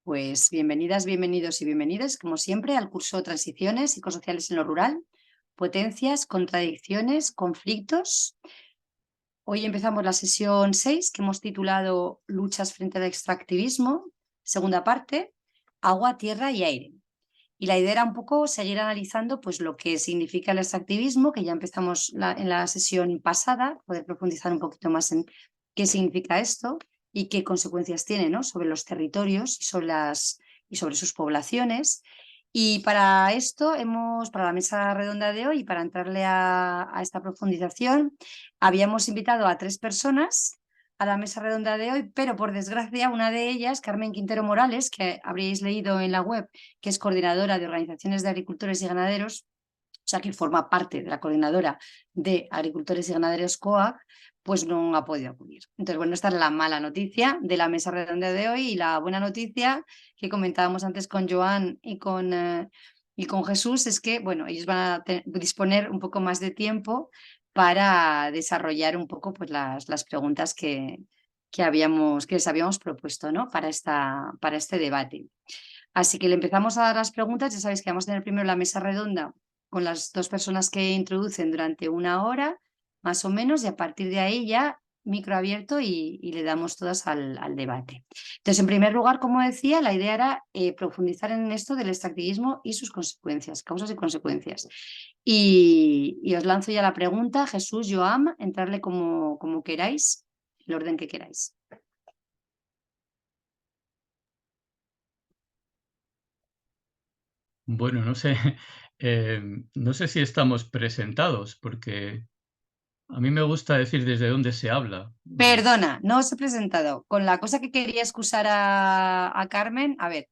Pues bienvenidas, bienvenidos y bienvenidas, como siempre, al curso Transiciones psicosociales en lo rural, potencias, contradicciones, conflictos. Hoy empezamos la sesión 6 que hemos titulado Luchas frente al extractivismo, segunda parte, agua, tierra y aire. Y la idea era un poco seguir analizando pues, lo que significa el extractivismo, que ya empezamos en la sesión pasada, poder profundizar un poquito más en qué significa esto y qué consecuencias tiene, ¿no?, sobre los territorios y sobre sus poblaciones. Y para esto para la mesa redonda de hoy, para entrarle a esta profundización, habíamos invitado a 3 personas a la mesa redonda de hoy, pero por desgracia una de ellas, Carmen Quintero Morales, que habréis leído en la web, que es coordinadora de organizaciones de agricultores y ganaderos, o sea, que forma parte de la coordinadora de agricultores y ganaderos COAG, pues no ha podido acudir. Entonces, bueno, esta es la mala noticia de la mesa redonda de hoy, y la buena noticia que comentábamos antes con Joan y con Jesús es que, bueno, ellos van a disponer un poco más de tiempo para desarrollar un poco pues, las preguntas que les habíamos propuesto, ¿no?, para este debate. Así que le empezamos a dar las preguntas. Ya sabéis que vamos a tener primero la mesa redonda con las 2 personas que introducen durante 1 hora, más o menos, y a partir de ahí ya micro abierto y le damos todas al debate. Entonces, en primer lugar, como decía, la idea era profundizar en esto del extractivismo y sus consecuencias, causas y consecuencias. Y os lanzo ya la pregunta, Jesús, Joam, entrarle como queráis, el orden que queráis. Bueno, no sé, no sé si estamos presentados, porque a mí me gusta decir desde dónde se habla. Perdona, no os he presentado. Con la cosa que quería excusar a Carmen, a ver,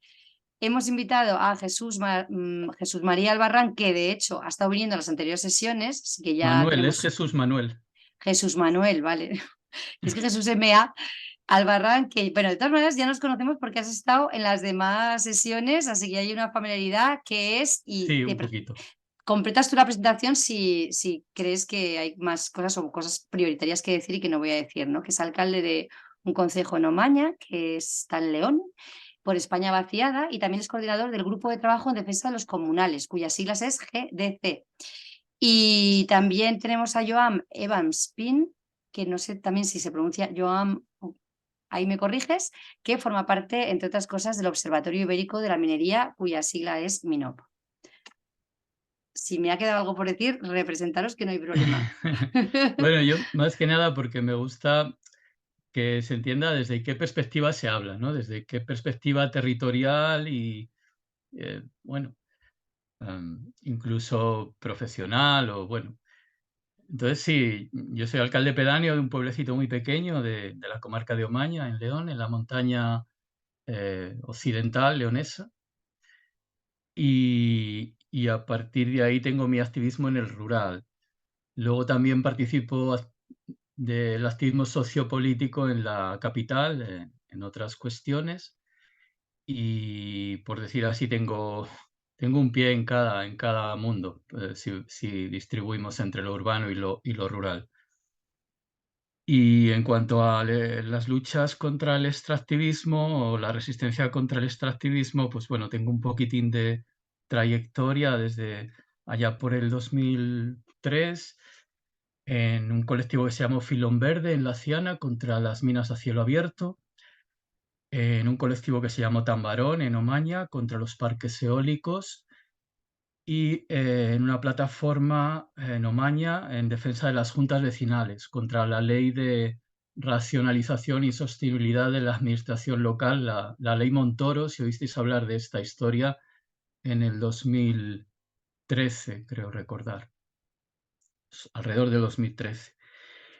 hemos invitado a Jesús María Albarrán, que de hecho ha estado viniendo a las anteriores sesiones, así que ya Manuel, es tenemos Jesús Manuel. Jesús Manuel, vale. Es que Jesús M.A. Albarrán, que, bueno, de todas maneras ya nos conocemos porque has estado en las demás sesiones, así que hay una familiaridad que es, y Sí, un poquito. completas tú la presentación si crees que hay más cosas o cosas prioritarias que decir y que no voy a decir, ¿no? Que es alcalde de un concejo en Omaña, que está en León, por España vaciada, y también es coordinador del Grupo de Trabajo en Defensa de los Comunales, cuyas siglas es GDC. Y también tenemos a Joan Evans Pin, que no sé también si se pronuncia Joan, ahí me corriges, que forma parte, entre otras cosas, del Observatorio Ibérico de la Minería, cuya sigla es MINOP. Si me ha quedado algo por decir, representaros que no hay problema. Bueno, yo más que nada porque me gusta que se entienda desde qué perspectiva se habla, ¿no? Desde qué perspectiva territorial y, bueno, incluso profesional o bueno. Entonces sí, yo soy alcalde pedáneo de un pueblecito muy pequeño de la comarca de Omaña, en León, en la montaña occidental leonesa. Y a partir de ahí tengo mi activismo en el rural. Luego también participo del activismo sociopolítico en la capital, en otras cuestiones. Y por decir así, tengo un pie en cada mundo, si distribuimos entre lo urbano y lo rural. Y en cuanto a las luchas contra el extractivismo o la resistencia contra el extractivismo, pues bueno, tengo un poquitín de trayectoria desde allá por el 2003 en un colectivo que se llamó Filón Verde en La Ciana contra las minas a cielo abierto, en un colectivo que se llamó Tambarón en Omaña contra los parques eólicos y en una plataforma en Omaña en defensa de las juntas vecinales contra la ley de racionalización y sostenibilidad de la administración local, la ley Montoro, si oísteis hablar de esta historia en el 2013, creo recordar, alrededor de 2013.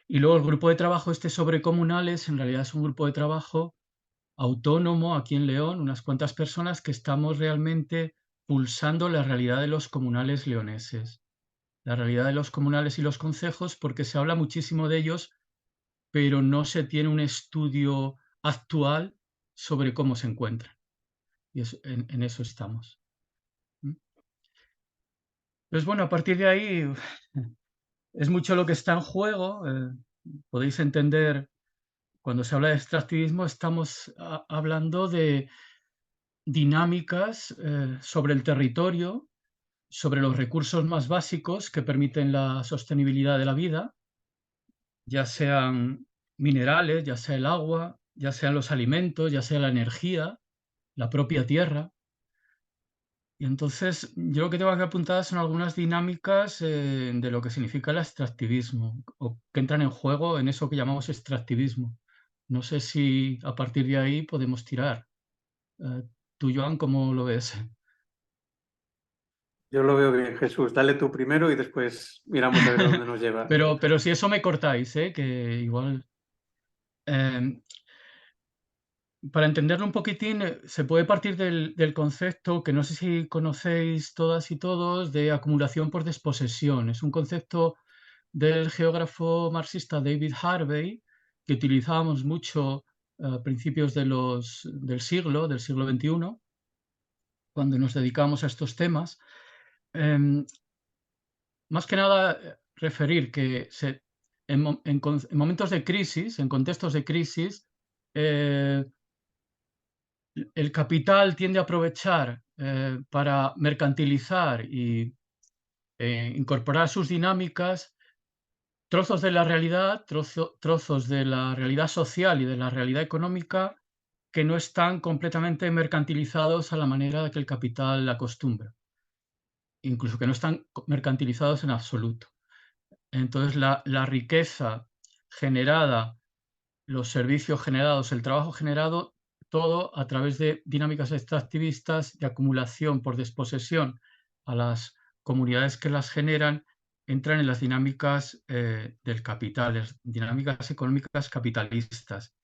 Y luego el grupo de trabajo este sobre comunales, en realidad es un grupo de trabajo autónomo aquí en León, unas cuantas personas que estamos realmente pulsando la realidad de los comunales leoneses, la realidad de los comunales y los concejos, porque se habla muchísimo de ellos, pero no se tiene un estudio actual sobre cómo se encuentran. Y en eso estamos. ¿Mm? Pues bueno, a partir de ahí es mucho lo que está en juego. Podéis entender, cuando se habla de extractivismo, estamos hablando dinámicas sobre el territorio, sobre los recursos más básicos que permiten la sostenibilidad de la vida, ya sean minerales, ya sea el agua, ya sean los alimentos, ya sea la energía, la propia tierra. Y entonces, yo lo que tengo aquí apuntadas son algunas dinámicas de lo que significa el extractivismo, o que entran en juego en eso que llamamos extractivismo. No sé si a partir de ahí podemos tirar. Eh, ¿Tú, Joan, cómo lo ves? Yo lo veo bien, Jesús. Dale tú primero y después miramos a ver a dónde nos lleva. Pero si eso me cortáis, que igual... em, para entenderlo un poquitín, se puede partir del concepto que no sé si conocéis todas y todos, de acumulación por desposesión. Es un concepto del geógrafo marxista David Harvey, que utilizábamos mucho a principios del siglo XXI, cuando nos dedicamos a estos temas. Em, Más que nada, referir que en momentos de crisis, en contextos de crisis, eh, el capital tiende a aprovechar para mercantilizar y incorporar sus dinámicas trozos de la realidad, trozos de la realidad social y de la realidad económica que no están completamente mercantilizados a la manera que el capital acostumbra, incluso que no están mercantilizados en absoluto. Entonces, la riqueza generada, los servicios generados, el trabajo generado, todo a través de dinámicas extractivistas de acumulación por desposesión a las comunidades que las generan, entran en las dinámicas del capital, las dinámicas económicas capitalistas.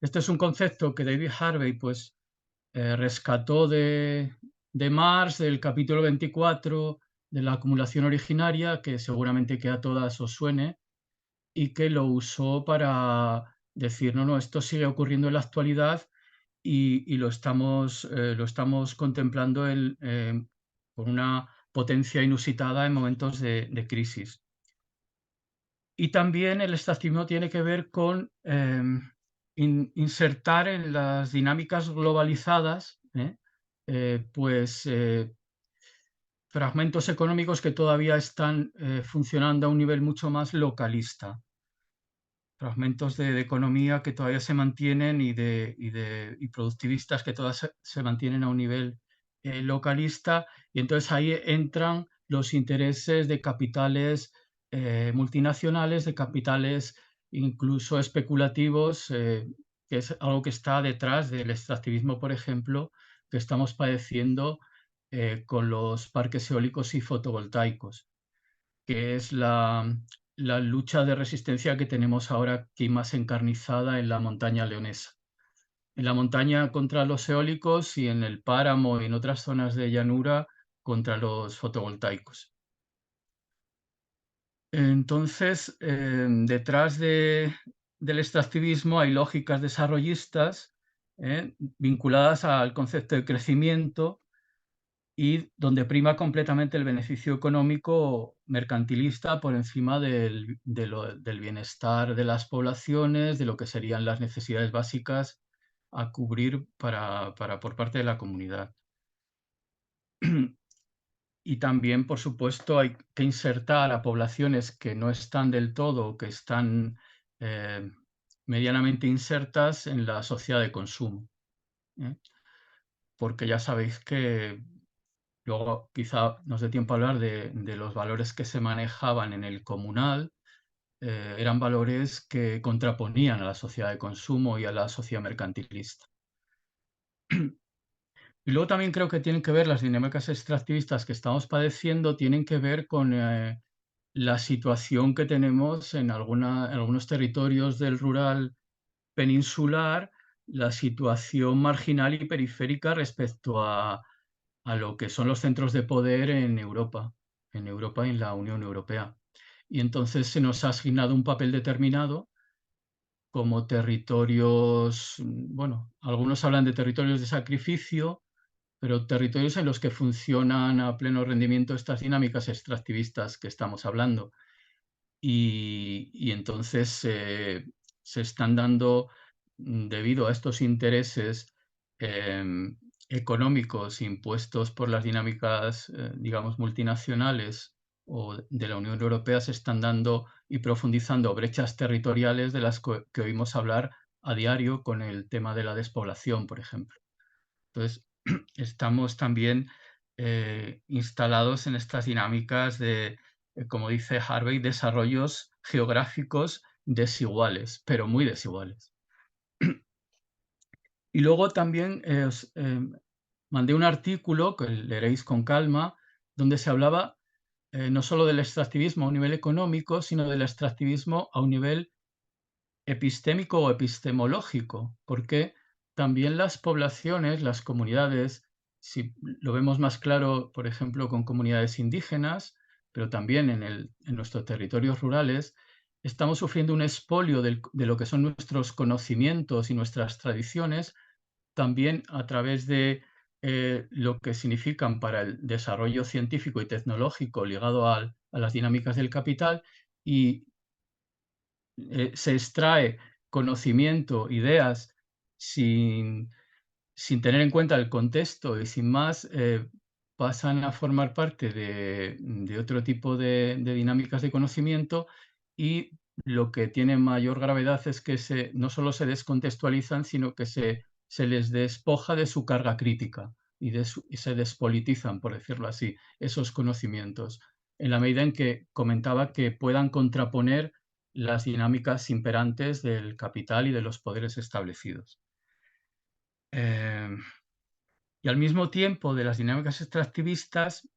Este es un concepto que David Harvey pues, rescató de Marx, del capítulo 24 de la acumulación originaria, que seguramente que a todas os suene, y que lo usó para decir, no, no, esto sigue ocurriendo en la actualidad y lo estamos contemplando con una potencia inusitada en momentos de crisis. Y también el extractivismo tiene que ver con insertar en las dinámicas globalizadas pues fragmentos económicos que todavía están funcionando a un nivel mucho más localista. Fragmentos de economía que todavía se mantienen y productivistas que todavía se mantienen a un nivel localista, y entonces ahí entran los intereses de capitales multinacionales, de capitales incluso especulativos, que es algo que está detrás del extractivismo, por ejemplo, que estamos padeciendo con los parques eólicos y fotovoltaicos, que es la lucha de resistencia que tenemos ahora aquí más encarnizada en la montaña leonesa. En la montaña contra los eólicos y en el páramo y en otras zonas de llanura contra los fotovoltaicos. Entonces, detrás del extractivismo hay lógicas desarrollistas vinculadas al concepto de crecimiento y donde prima completamente el beneficio económico mercantilista por encima del bienestar de las poblaciones, de lo que serían las necesidades básicas a cubrir por parte de la comunidad. Y también, por supuesto, hay que insertar a poblaciones que no están del todo, que están medianamente insertas en la sociedad de consumo. ¿Eh? Porque ya sabéis que luego quizá nos dé tiempo a hablar de los valores que se manejaban en el comunal. Eran valores que contraponían a la sociedad de consumo y a la sociedad mercantilista. Y luego también creo que tienen que ver las dinámicas extractivistas que estamos padeciendo, tienen que ver con la situación que tenemos en algunos territorios del rural peninsular, la situación marginal y periférica respecto a lo que son los centros de poder en Europa y en la Unión Europea. Y entonces se nos ha asignado un papel determinado como territorios, bueno, algunos hablan de territorios de sacrificio, pero territorios en los que funcionan a pleno rendimiento estas dinámicas extractivistas que estamos hablando. Y entonces se están dando, debido a estos intereses económicos impuestos por las dinámicas, digamos, multinacionales o de la Unión Europea se están dando y profundizando brechas territoriales de las que oímos hablar a diario con el tema de la despoblación, por ejemplo. Entonces, estamos también instalados en estas dinámicas de, como dice Harvey, desarrollos geográficos desiguales, pero muy desiguales. Y luego también os mandé un artículo que leeréis con calma, donde se hablaba no solo del extractivismo a un nivel económico, sino del extractivismo a un nivel epistémico o epistemológico, porque también las poblaciones, las comunidades, si lo vemos más claro, por ejemplo, con comunidades indígenas, pero también en nuestros territorios rurales, estamos sufriendo un expolio de lo que son nuestros conocimientos y nuestras tradiciones, también a través de lo que significan para el desarrollo científico y tecnológico ligado a las dinámicas del capital, y se extrae conocimiento, ideas, sin, sin tener en cuenta el contexto y sin más, pasan a formar parte de otro tipo de dinámicas de conocimiento, y lo que tiene mayor gravedad es que no solo se descontextualizan, sino que se les despoja de su carga crítica y se despolitizan, por decirlo así, esos conocimientos, en la medida en que comentaba que puedan contraponer las dinámicas imperantes del capital y de los poderes establecidos. Y al mismo tiempo de las dinámicas extractivistas,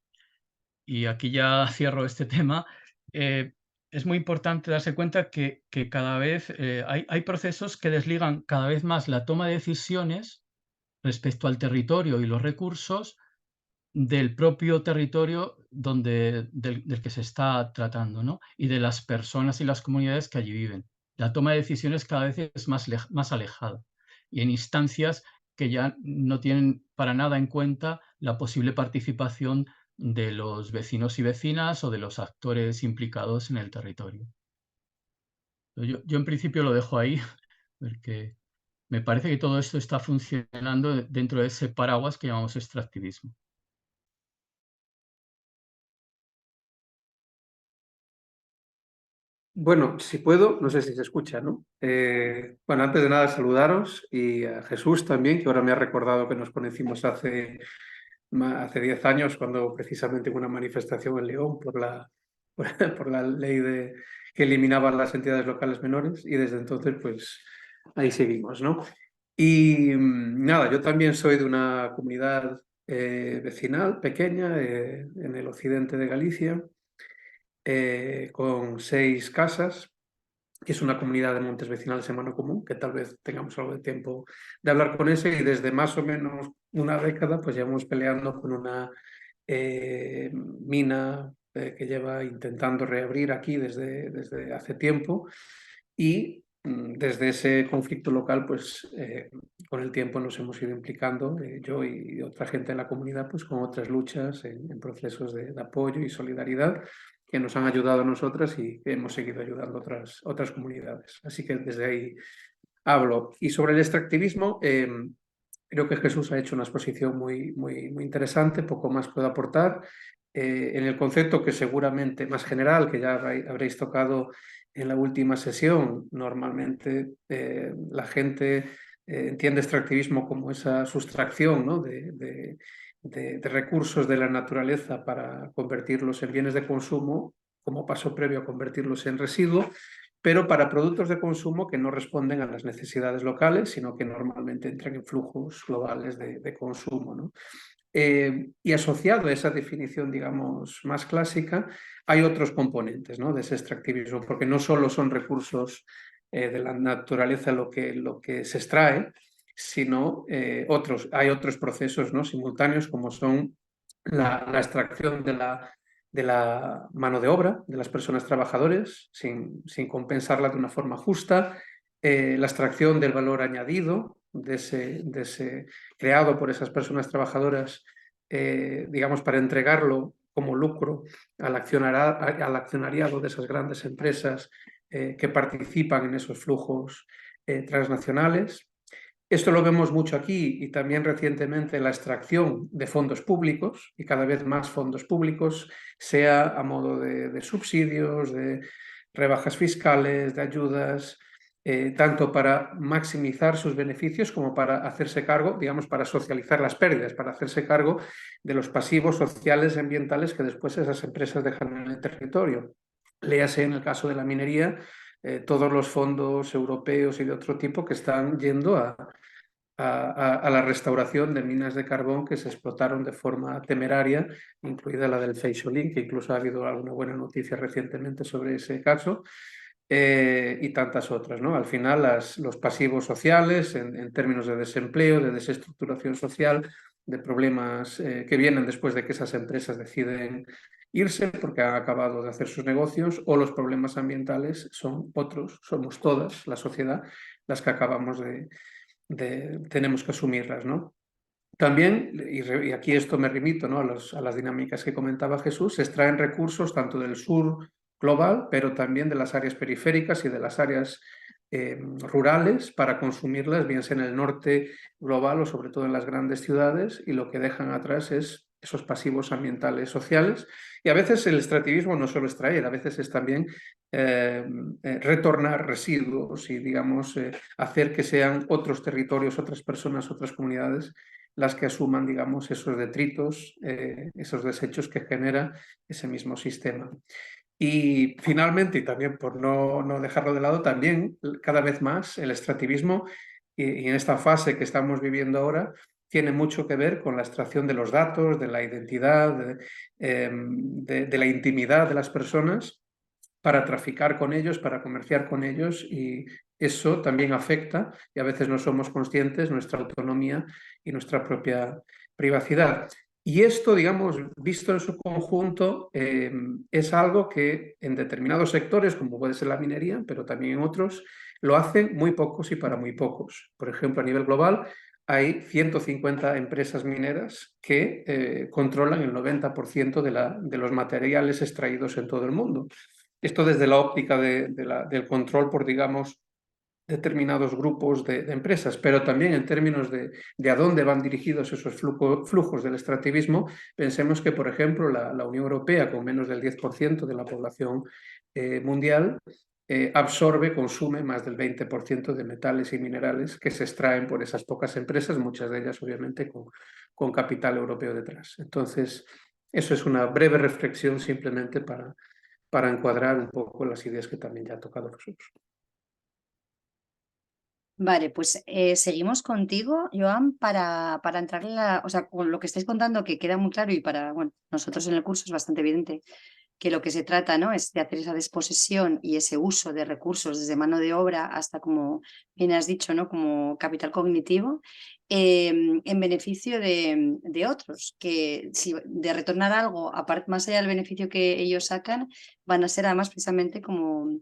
y aquí ya cierro este tema, es muy importante darse cuenta que cada vez hay procesos que desligan cada vez más la toma de decisiones respecto al territorio y los recursos del propio territorio del que se está tratando, ¿no? Y de las personas y las comunidades que allí viven. La toma de decisiones cada vez es más alejada, y en instancias que ya no tienen para nada en cuenta la posible participación de los vecinos y vecinas o de los actores implicados en el territorio. Yo en principio lo dejo ahí, porque me parece que todo esto está funcionando dentro de ese paraguas que llamamos extractivismo. Bueno, si puedo, no sé si se escucha, ¿no? Bueno, antes de nada saludaros, y a Jesús también, que ahora me ha recordado que nos conocimos hace 10 años, cuando precisamente hubo una manifestación en León por la ley que eliminaba las entidades locales menores, y desde entonces pues ahí seguimos, ¿no? Y nada, yo también soy de una comunidad vecinal pequeña en el occidente de Galicia, con 6 casas, que es una comunidad de montes vecinales en mano común, que tal vez tengamos algo de tiempo de hablar con eso, y desde más o menos una década pues llevamos peleando con una mina que lleva intentando reabrir aquí desde hace tiempo, y desde ese conflicto local pues con el tiempo nos hemos ido implicando, yo y otra gente en la comunidad, pues con otras luchas en procesos de apoyo y solidaridad, que nos han ayudado a nosotras y que hemos seguido ayudando a otras comunidades. Así que desde ahí hablo. Y sobre el extractivismo, creo que Jesús ha hecho una exposición muy interesante, poco más puedo aportar. En el concepto que seguramente más general, que ya habréis tocado en la última sesión, normalmente la gente entiende extractivismo como esa sustracción, ¿no? de recursos de la naturaleza para convertirlos en bienes de consumo, como paso previo a convertirlos en residuos, pero para productos de consumo que no responden a las necesidades locales, sino que normalmente entran en flujos globales de consumo, ¿no? Y asociado a esa definición, digamos, más clásica, hay otros componentes, ¿no? de ese extractivismo, porque no solo son recursos de la naturaleza lo que se extrae, sino hay otros procesos, ¿no? simultáneos, como son la extracción de la mano de obra de las personas trabajadoras sin compensarla de una forma justa, la extracción del valor añadido de ese creado por esas personas trabajadoras, digamos, para entregarlo como lucro al accionariado de esas grandes empresas que participan en esos flujos transnacionales. Esto lo vemos mucho aquí y también recientemente la extracción de fondos públicos y cada vez más fondos públicos, sea a modo de subsidios, de rebajas fiscales, de ayudas, tanto para maximizar sus beneficios como para hacerse cargo, digamos, para socializar las pérdidas, para hacerse cargo de los pasivos sociales y ambientales que después esas empresas dejan en el territorio. Léase en el caso de la minería, todos los fondos europeos y de otro tipo que están yendo a la restauración de minas de carbón que se explotaron de forma temeraria, incluida la del Feixolín, que incluso ha habido alguna buena noticia recientemente sobre ese caso, y tantas otras, ¿no? Al final, los pasivos sociales, en términos de desempleo, de desestructuración social, de problemas que vienen después de que esas empresas deciden irse porque han acabado de hacer sus negocios, o los problemas ambientales son otros, somos todas, la sociedad, las que acabamos tenemos que asumirlas, ¿no? También, y aquí esto me remito, ¿no?, a las dinámicas que comentaba Jesús, se extraen recursos tanto del sur global, pero también de las áreas periféricas y de las áreas rurales para consumirlas, bien sea en el norte global o sobre todo en las grandes ciudades, y lo que dejan atrás es esos pasivos ambientales sociales. Y a veces el extractivismo no solo extraer, a veces es también retornar residuos y, digamos, hacer que sean otros territorios, otras personas, otras comunidades las que asuman, digamos, esos detritos, esos desechos que genera ese mismo sistema. Y finalmente, y también por no dejarlo de lado, también cada vez más el extractivismo, y en esta fase que estamos viviendo ahora, tiene mucho que ver con la extracción de los datos, de la identidad, de la intimidad de las personas, para traficar con ellos, para comerciar con ellos, y eso también afecta, y a veces no somos conscientes, nuestra autonomía y nuestra propia privacidad. Y esto, digamos, visto en su conjunto, es algo que en determinados sectores, como puede ser la minería, pero también en otros, lo hacen muy pocos y para muy pocos. Por ejemplo, a nivel global, hay 150 empresas mineras que controlan el 90% de los materiales extraídos en todo el mundo. Esto desde la óptica del control por, digamos, determinados grupos de empresas, pero también en términos de a dónde van dirigidos esos flujos del extractivismo. Pensemos que, por ejemplo, la Unión Europea, con menos del 10% de la población mundial, absorbe, consume más del 20% de metales y minerales que se extraen por esas pocas empresas, muchas de ellas obviamente con capital europeo detrás. Entonces, eso es una breve reflexión simplemente para encuadrar un poco las ideas que también ya ha tocado Jesús. Vale, pues seguimos contigo, Joan, para entrar en o sea, con lo que estáis contando, que queda muy claro, y para, bueno, nosotros en el curso es bastante evidente que lo que se trata, ¿no?, es de hacer esa desposesión y ese uso de recursos desde mano de obra hasta, como bien has dicho, ¿no?, como capital cognitivo, en beneficio de otros, que si de retornar algo, aparte, más allá del beneficio que ellos sacan, van a ser además precisamente como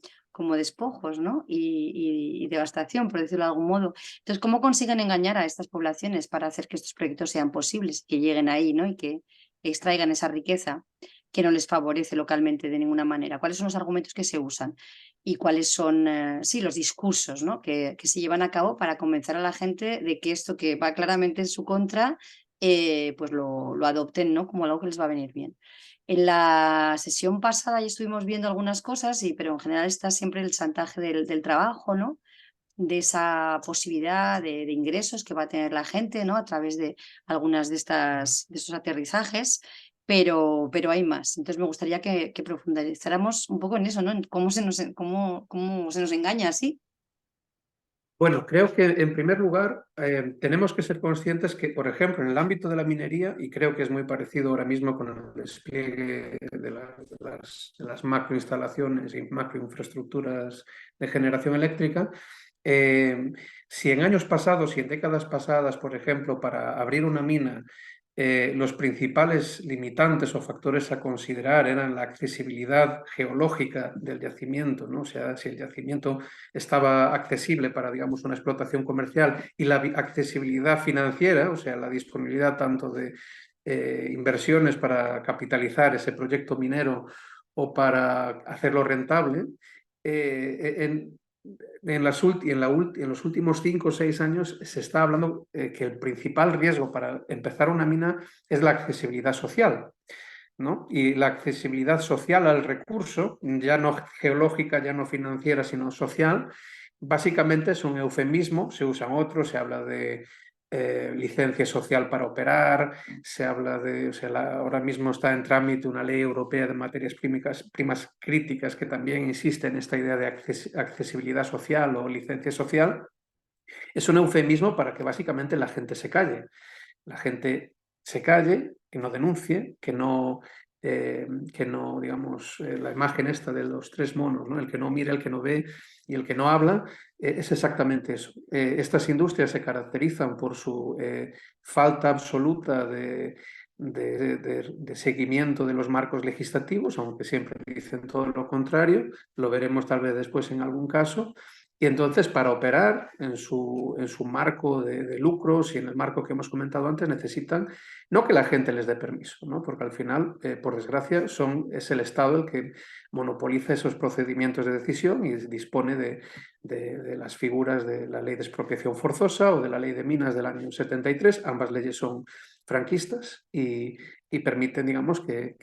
despojos, ¿no?, y devastación, por decirlo de algún modo. Entonces, ¿cómo consiguen engañar a estas poblaciones para hacer que estos proyectos sean posibles, que lleguen ahí, ¿no?, y que extraigan esa riqueza que no les favorece localmente de ninguna manera? ¿Cuáles son los argumentos que se usan? Y cuáles son, sí, los discursos, ¿no?, que se llevan a cabo para convencer a la gente de que esto, que va claramente en su contra, pues lo adopten, ¿no?, como algo que les va a venir bien. En la sesión pasada ya estuvimos viendo algunas cosas, pero en general está siempre el chantaje del trabajo, ¿no?, de esa posibilidad de ingresos que va a tener la gente, ¿no?, a través de algunas de estos aterrizajes, pero hay más. Entonces me gustaría que profundizáramos un poco en eso, ¿no?, en cómo cómo se nos engaña así. Bueno, creo que en primer lugar tenemos que ser conscientes que, por ejemplo, en el ámbito de la minería, y creo que es muy parecido ahora mismo con el despliegue de las macroinstalaciones y macroinfraestructuras de generación eléctrica, si en años pasados y en décadas pasadas, por ejemplo, para abrir una mina, los principales limitantes o factores a considerar eran la accesibilidad geológica del yacimiento, ¿no? O sea, si el yacimiento estaba accesible para, digamos, una explotación comercial, y la accesibilidad financiera, o sea, la disponibilidad tanto de inversiones para capitalizar ese proyecto minero o para hacerlo rentable, en los últimos 5 o 6 años se está hablando que el principal riesgo para empezar una mina es la accesibilidad social, ¿no? Y la accesibilidad social al recurso, ya no geológica, ya no financiera, sino social, básicamente es un eufemismo, se usan otros, se habla de licencia social para operar, se habla de, o sea, ahora mismo está en trámite una ley europea de materias primas críticas que también insiste en esta idea de accesibilidad social o licencia social. Es un eufemismo para que básicamente la gente se calle. La gente se calle, que no denuncie, que no, digamos, la imagen esta de los 3 monos, ¿no? El que no mira, el que no ve y el que no habla, es exactamente eso. Estas industrias se caracterizan por su falta absoluta de seguimiento de los marcos legislativos, aunque siempre dicen todo lo contrario, lo veremos tal vez después en algún caso. Y entonces, para operar en su marco de lucros y en el marco que hemos comentado antes, necesitan no que la gente les dé permiso, ¿no? Porque al final, por desgracia, es el Estado el que monopoliza esos procedimientos de decisión y dispone de las figuras de la ley de expropiación forzosa o de la ley de minas del año 73. Ambas leyes son franquistas y permiten, digamos, que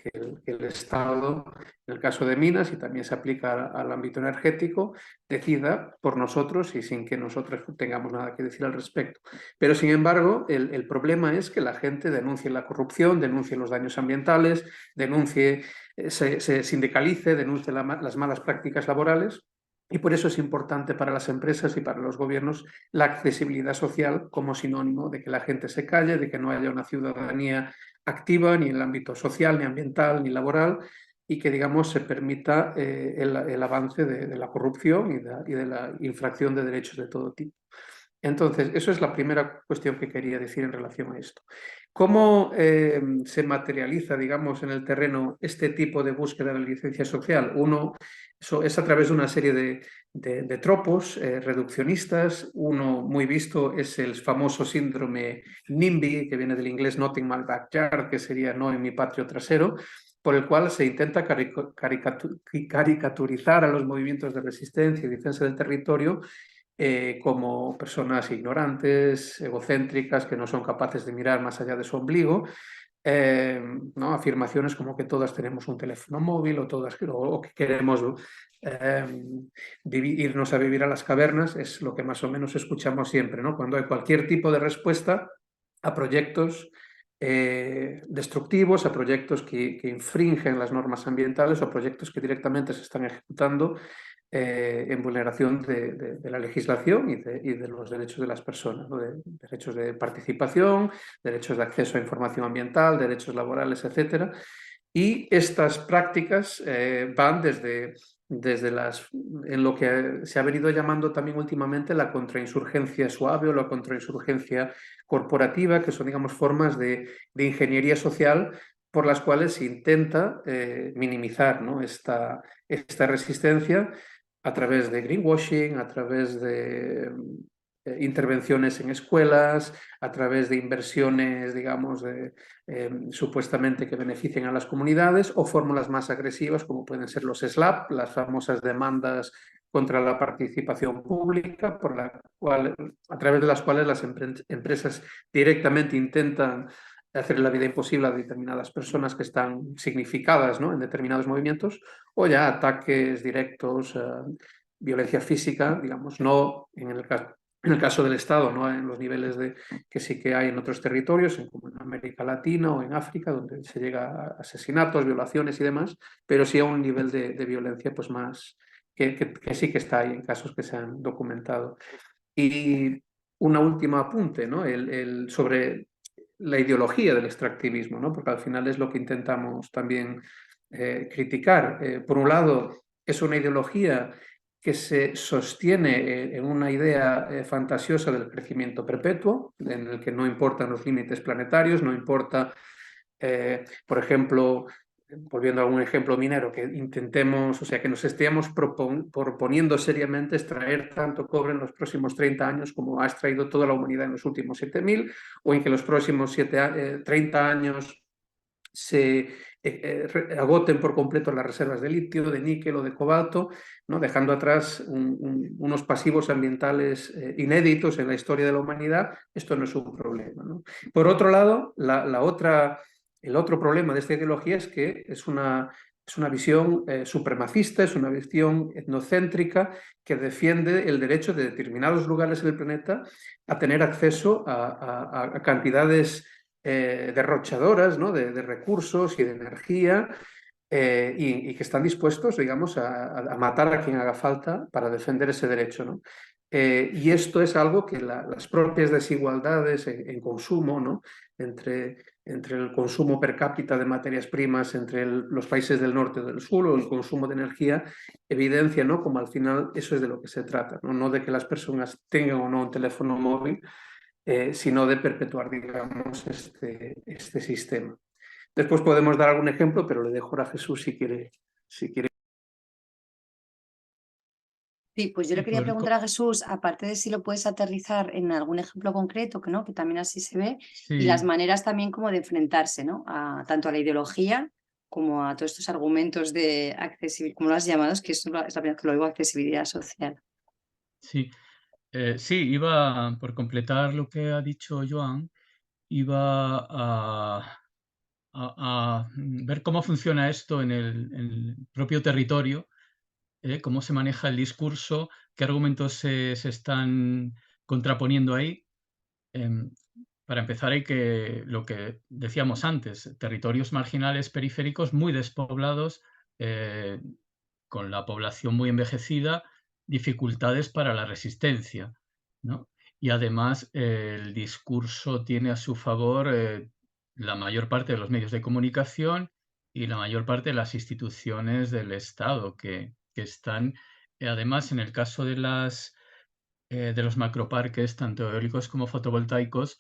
el Estado, en el caso de minas, y también se aplica al ámbito energético, decida por nosotros y sin que nosotros tengamos nada que decir al respecto. Pero, sin embargo, el problema es que la gente denuncie la corrupción, denuncie los daños ambientales, denuncie, se sindicalice, denuncie las malas prácticas laborales. Y por eso es importante para las empresas y para los gobiernos la accesibilidad social como sinónimo de que la gente se calle, de que no haya una ciudadanía activa ni en el ámbito social, ni ambiental, ni laboral, y que, digamos, se permita el avance de la corrupción y de la infracción de derechos de todo tipo. Entonces, eso es la primera cuestión que quería decir en relación a esto. ¿Cómo se materializa, digamos, en el terreno este tipo de búsqueda de licencia social? Eso es a través de una serie de tropos reduccionistas. Uno muy visto es el famoso síndrome NIMBY, que viene del inglés Not in my backyard, que sería no en mi patio trasero, por el cual se intenta caricaturizar a los movimientos de resistencia y defensa del territorio como personas ignorantes, egocéntricas, que no son capaces de mirar más allá de su ombligo. ¿No? Afirmaciones como que todas tenemos un teléfono móvil o que queremos irnos a vivir a las cavernas, es lo que más o menos escuchamos siempre, ¿no? Cuando hay cualquier tipo de respuesta a proyectos destructivos, a proyectos que infringen las normas ambientales o a proyectos que directamente se están ejecutando en vulneración de la legislación y de los derechos de las personas, ¿no? Derechos de participación, derechos de acceso a información ambiental, derechos laborales, etc. Y estas prácticas van desde en lo que se ha venido llamando también últimamente la contrainsurgencia suave o la contrainsurgencia corporativa, que son, digamos, formas de ingeniería social por las cuales se intenta minimizar, ¿no? esta resistencia a través de greenwashing, a través de intervenciones en escuelas, a través de inversiones, digamos, supuestamente que beneficien a las comunidades, o fórmulas más agresivas como pueden ser los SLAP, las famosas demandas contra la participación pública, a través de las cuales las empresas directamente intentan hacer la vida imposible a determinadas personas que están significadas, ¿no? en determinados movimientos, o ya ataques directos, violencia física, digamos, no en el caso del Estado, no en los niveles que sí que hay en otros territorios, como en América Latina o en África, donde se llega a asesinatos, violaciones y demás, pero sí a un nivel de violencia pues más que sí que está ahí en casos que se han documentado. Y una última apunte, ¿no? Sobre la ideología del extractivismo, ¿no? Porque al final es lo que intentamos también criticar. Por un lado, es una ideología que se sostiene en una idea fantasiosa del crecimiento perpetuo, en el que no importan los límites planetarios, no importa, por ejemplo, volviendo a un ejemplo minero, que intentemos, o sea, que nos estemos proponiendo seriamente extraer tanto cobre en los próximos 30 años como ha extraído toda la humanidad en los últimos 7.000, o en que los próximos 30 años se agoten por completo las reservas de litio, de níquel o de cobalto, ¿no? Dejando atrás unos pasivos ambientales inéditos en la historia de la humanidad. Esto no es un problema, ¿no? Por otro lado, el otro problema de esta ideología es que es una visión supremacista, es una visión etnocéntrica que defiende el derecho de determinados lugares en el planeta a tener acceso a cantidades derrochadoras, ¿no? de recursos y de energía, y que están dispuestos, digamos, a matar a quien haga falta para defender ese derecho, ¿no? Y esto es algo que las propias desigualdades en consumo, ¿no? entre el consumo per cápita de materias primas entre los países del norte y del sur, o el consumo de energía, evidencia, ¿no? Como al final eso es de lo que se trata, ¿no? No de que las personas tengan o no un teléfono móvil, sino de perpetuar, digamos, este sistema. Después podemos dar algún ejemplo, pero le dejo ahora a Jesús si quiere. Sí, pues yo le quería preguntar a Jesús, aparte de si lo puedes aterrizar en algún ejemplo concreto, que no, que también así se ve, y las Sí, maneras también como de enfrentarse, ¿no? Tanto a la ideología como a todos estos argumentos de accesibilidad, como lo has llamado, es que es la primera vez que lo digo, accesibilidad social. sí. Sí, iba, por completar lo que ha dicho Joan, iba a ver cómo funciona esto en el propio territorio, cómo se maneja el discurso, qué argumentos se están contraponiendo ahí. Em, para empezar, hay que, lo que decíamos antes, territorios marginales periféricos muy despoblados, eh, con la población muy envejecida, dificultades para la resistencia, ¿no? Y además, el discurso tiene a su favor la mayor parte de los medios de comunicación y la mayor parte de las instituciones del Estado que están, además, en el caso de los macroparques, tanto eólicos como fotovoltaicos,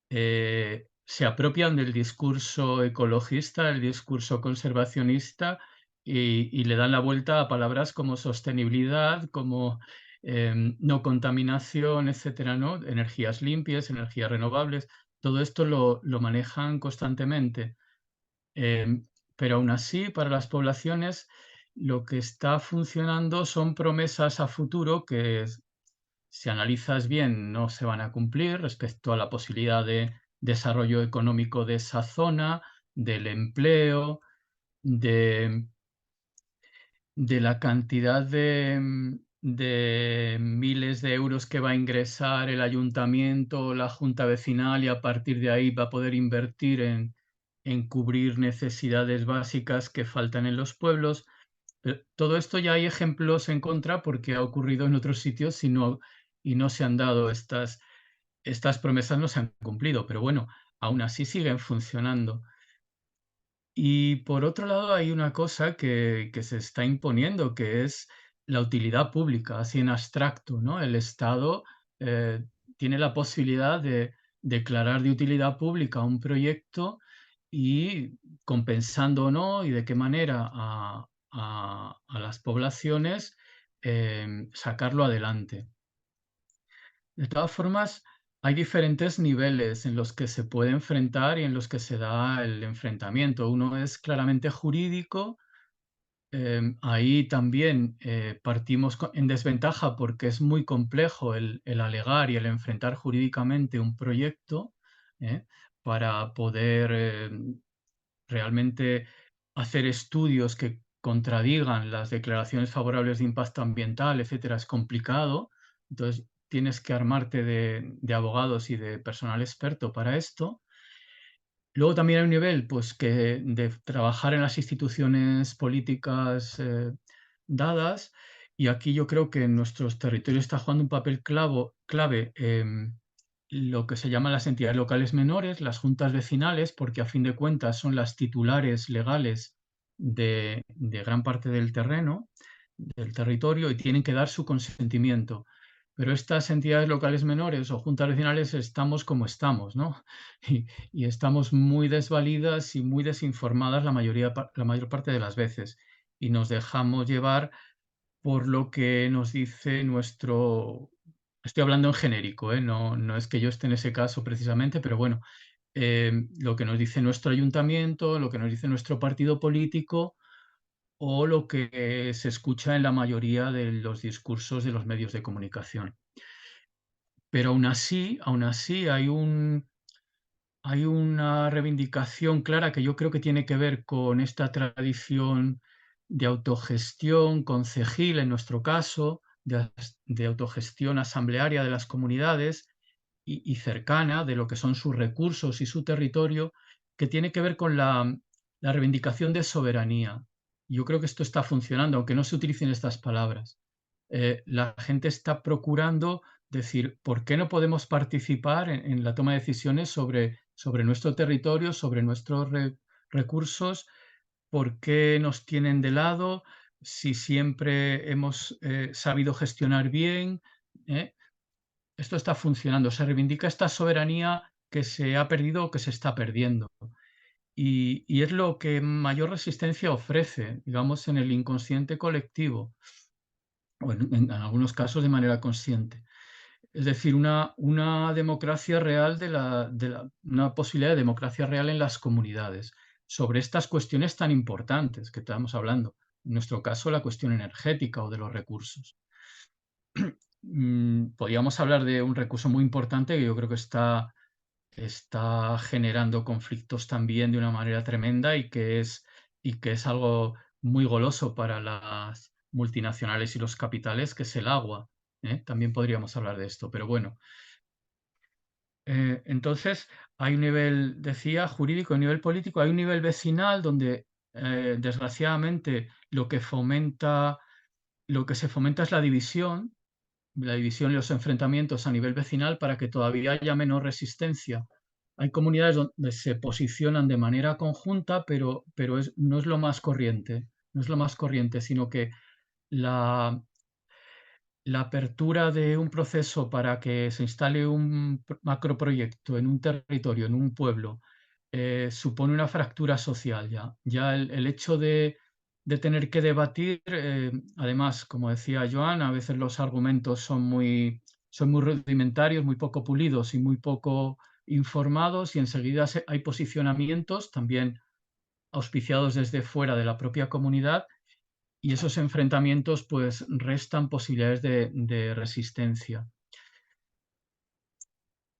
se apropian del discurso ecologista, el discurso conservacionista y le dan la vuelta a palabras como sostenibilidad, como no contaminación, etcétera, ¿no? Energías limpias, energías renovables, todo esto lo manejan constantemente. Pero aún así, para las poblaciones, lo que está funcionando son promesas a futuro que, si analizas bien, no se van a cumplir respecto a la posibilidad de desarrollo económico de esa zona, del empleo, de, de la cantidad de miles de euros que va a ingresar el ayuntamiento o la junta vecinal, y a partir de ahí va a poder invertir en cubrir necesidades básicas que faltan en los pueblos. Todo esto ya hay ejemplos en contra porque ha ocurrido en otros sitios y no se han dado estas promesas, no se han cumplido, pero bueno, aún así siguen funcionando. Y por otro lado, hay una cosa que se está imponiendo, que es la utilidad pública, así en abstracto, ¿no? El Estado eh, tiene la posibilidad de declarar de utilidad pública un proyecto y, compensando o no y de qué manera a las poblaciones, sacarlo adelante. De todas formas, hay diferentes niveles en los que se puede enfrentar y en los que se da el enfrentamiento. Uno es claramente jurídico. Ahí también partimos en desventaja porque es muy complejo el alegar y el enfrentar jurídicamente un proyecto, ¿eh? Para poder realmente hacer estudios que contradigan las declaraciones favorables de impacto ambiental, etcétera, es complicado. Entonces, tienes que armarte de abogados y de personal experto para esto. Luego también hay un nivel, pues, que de trabajar en las instituciones políticas dadas, y aquí yo creo que en nuestros territorios está jugando un papel clave lo que se llaman las entidades locales menores, las juntas vecinales, porque a fin de cuentas son las titulares legales de gran parte del terreno, del territorio, y tienen que dar su consentimiento. Pero estas entidades locales menores o juntas vecinales estamos como estamos, ¿no? Y estamos muy desvalidas y muy desinformadas la mayor parte de las veces. Y nos dejamos llevar por lo que nos dice nuestro... Estoy hablando en genérico, ¿eh? No, no es que yo esté en ese caso precisamente, pero bueno, lo que nos dice nuestro ayuntamiento, lo que nos dice nuestro partido político o lo que se escucha en la mayoría de los discursos de los medios de comunicación. Pero aún así hay una reivindicación clara que yo creo que tiene que ver con esta tradición de autogestión concejil, en nuestro caso, de autogestión asamblearia de las comunidades y cercana de lo que son sus recursos y su territorio, que tiene que ver con la reivindicación de soberanía. Yo creo que esto está funcionando, aunque no se utilicen estas palabras. La gente está procurando decir, ¿por qué no podemos participar en la toma de decisiones sobre nuestro territorio, sobre nuestros recursos? ¿Por qué nos tienen de lado si siempre hemos sabido gestionar bien? ¿Eh? Esto está funcionando, se reivindica esta soberanía que se ha perdido o que se está perdiendo. Y es lo que mayor resistencia ofrece, digamos, en el inconsciente colectivo, o en algunos casos de manera consciente. Es decir, una democracia real una posibilidad de democracia real en las comunidades sobre estas cuestiones tan importantes que estamos hablando. En nuestro caso, la cuestión energética o de los recursos. Podríamos hablar de un recurso muy importante que yo creo que está generando conflictos también de una manera tremenda y que es algo muy goloso para las multinacionales y los capitales, que es el agua. También podríamos hablar de esto, pero bueno. Entonces, hay un nivel, decía, jurídico, un nivel político, hay un nivel vecinal donde, desgraciadamente, lo que se fomenta es la división y los enfrentamientos a nivel vecinal para que todavía haya menos resistencia. Hay comunidades donde se posicionan de manera conjunta, pero no es lo más corriente, no es lo más corriente, sino que la, la apertura de un proceso para que se instale un macroproyecto en un territorio, en un pueblo, supone una fractura social ya. Ya el hecho de tener que debatir, además, como decía Joan, a veces los argumentos son muy rudimentarios, muy poco pulidos y muy poco informados, y enseguida hay posicionamientos también auspiciados desde fuera de la propia comunidad, y esos enfrentamientos pues restan posibilidades de resistencia.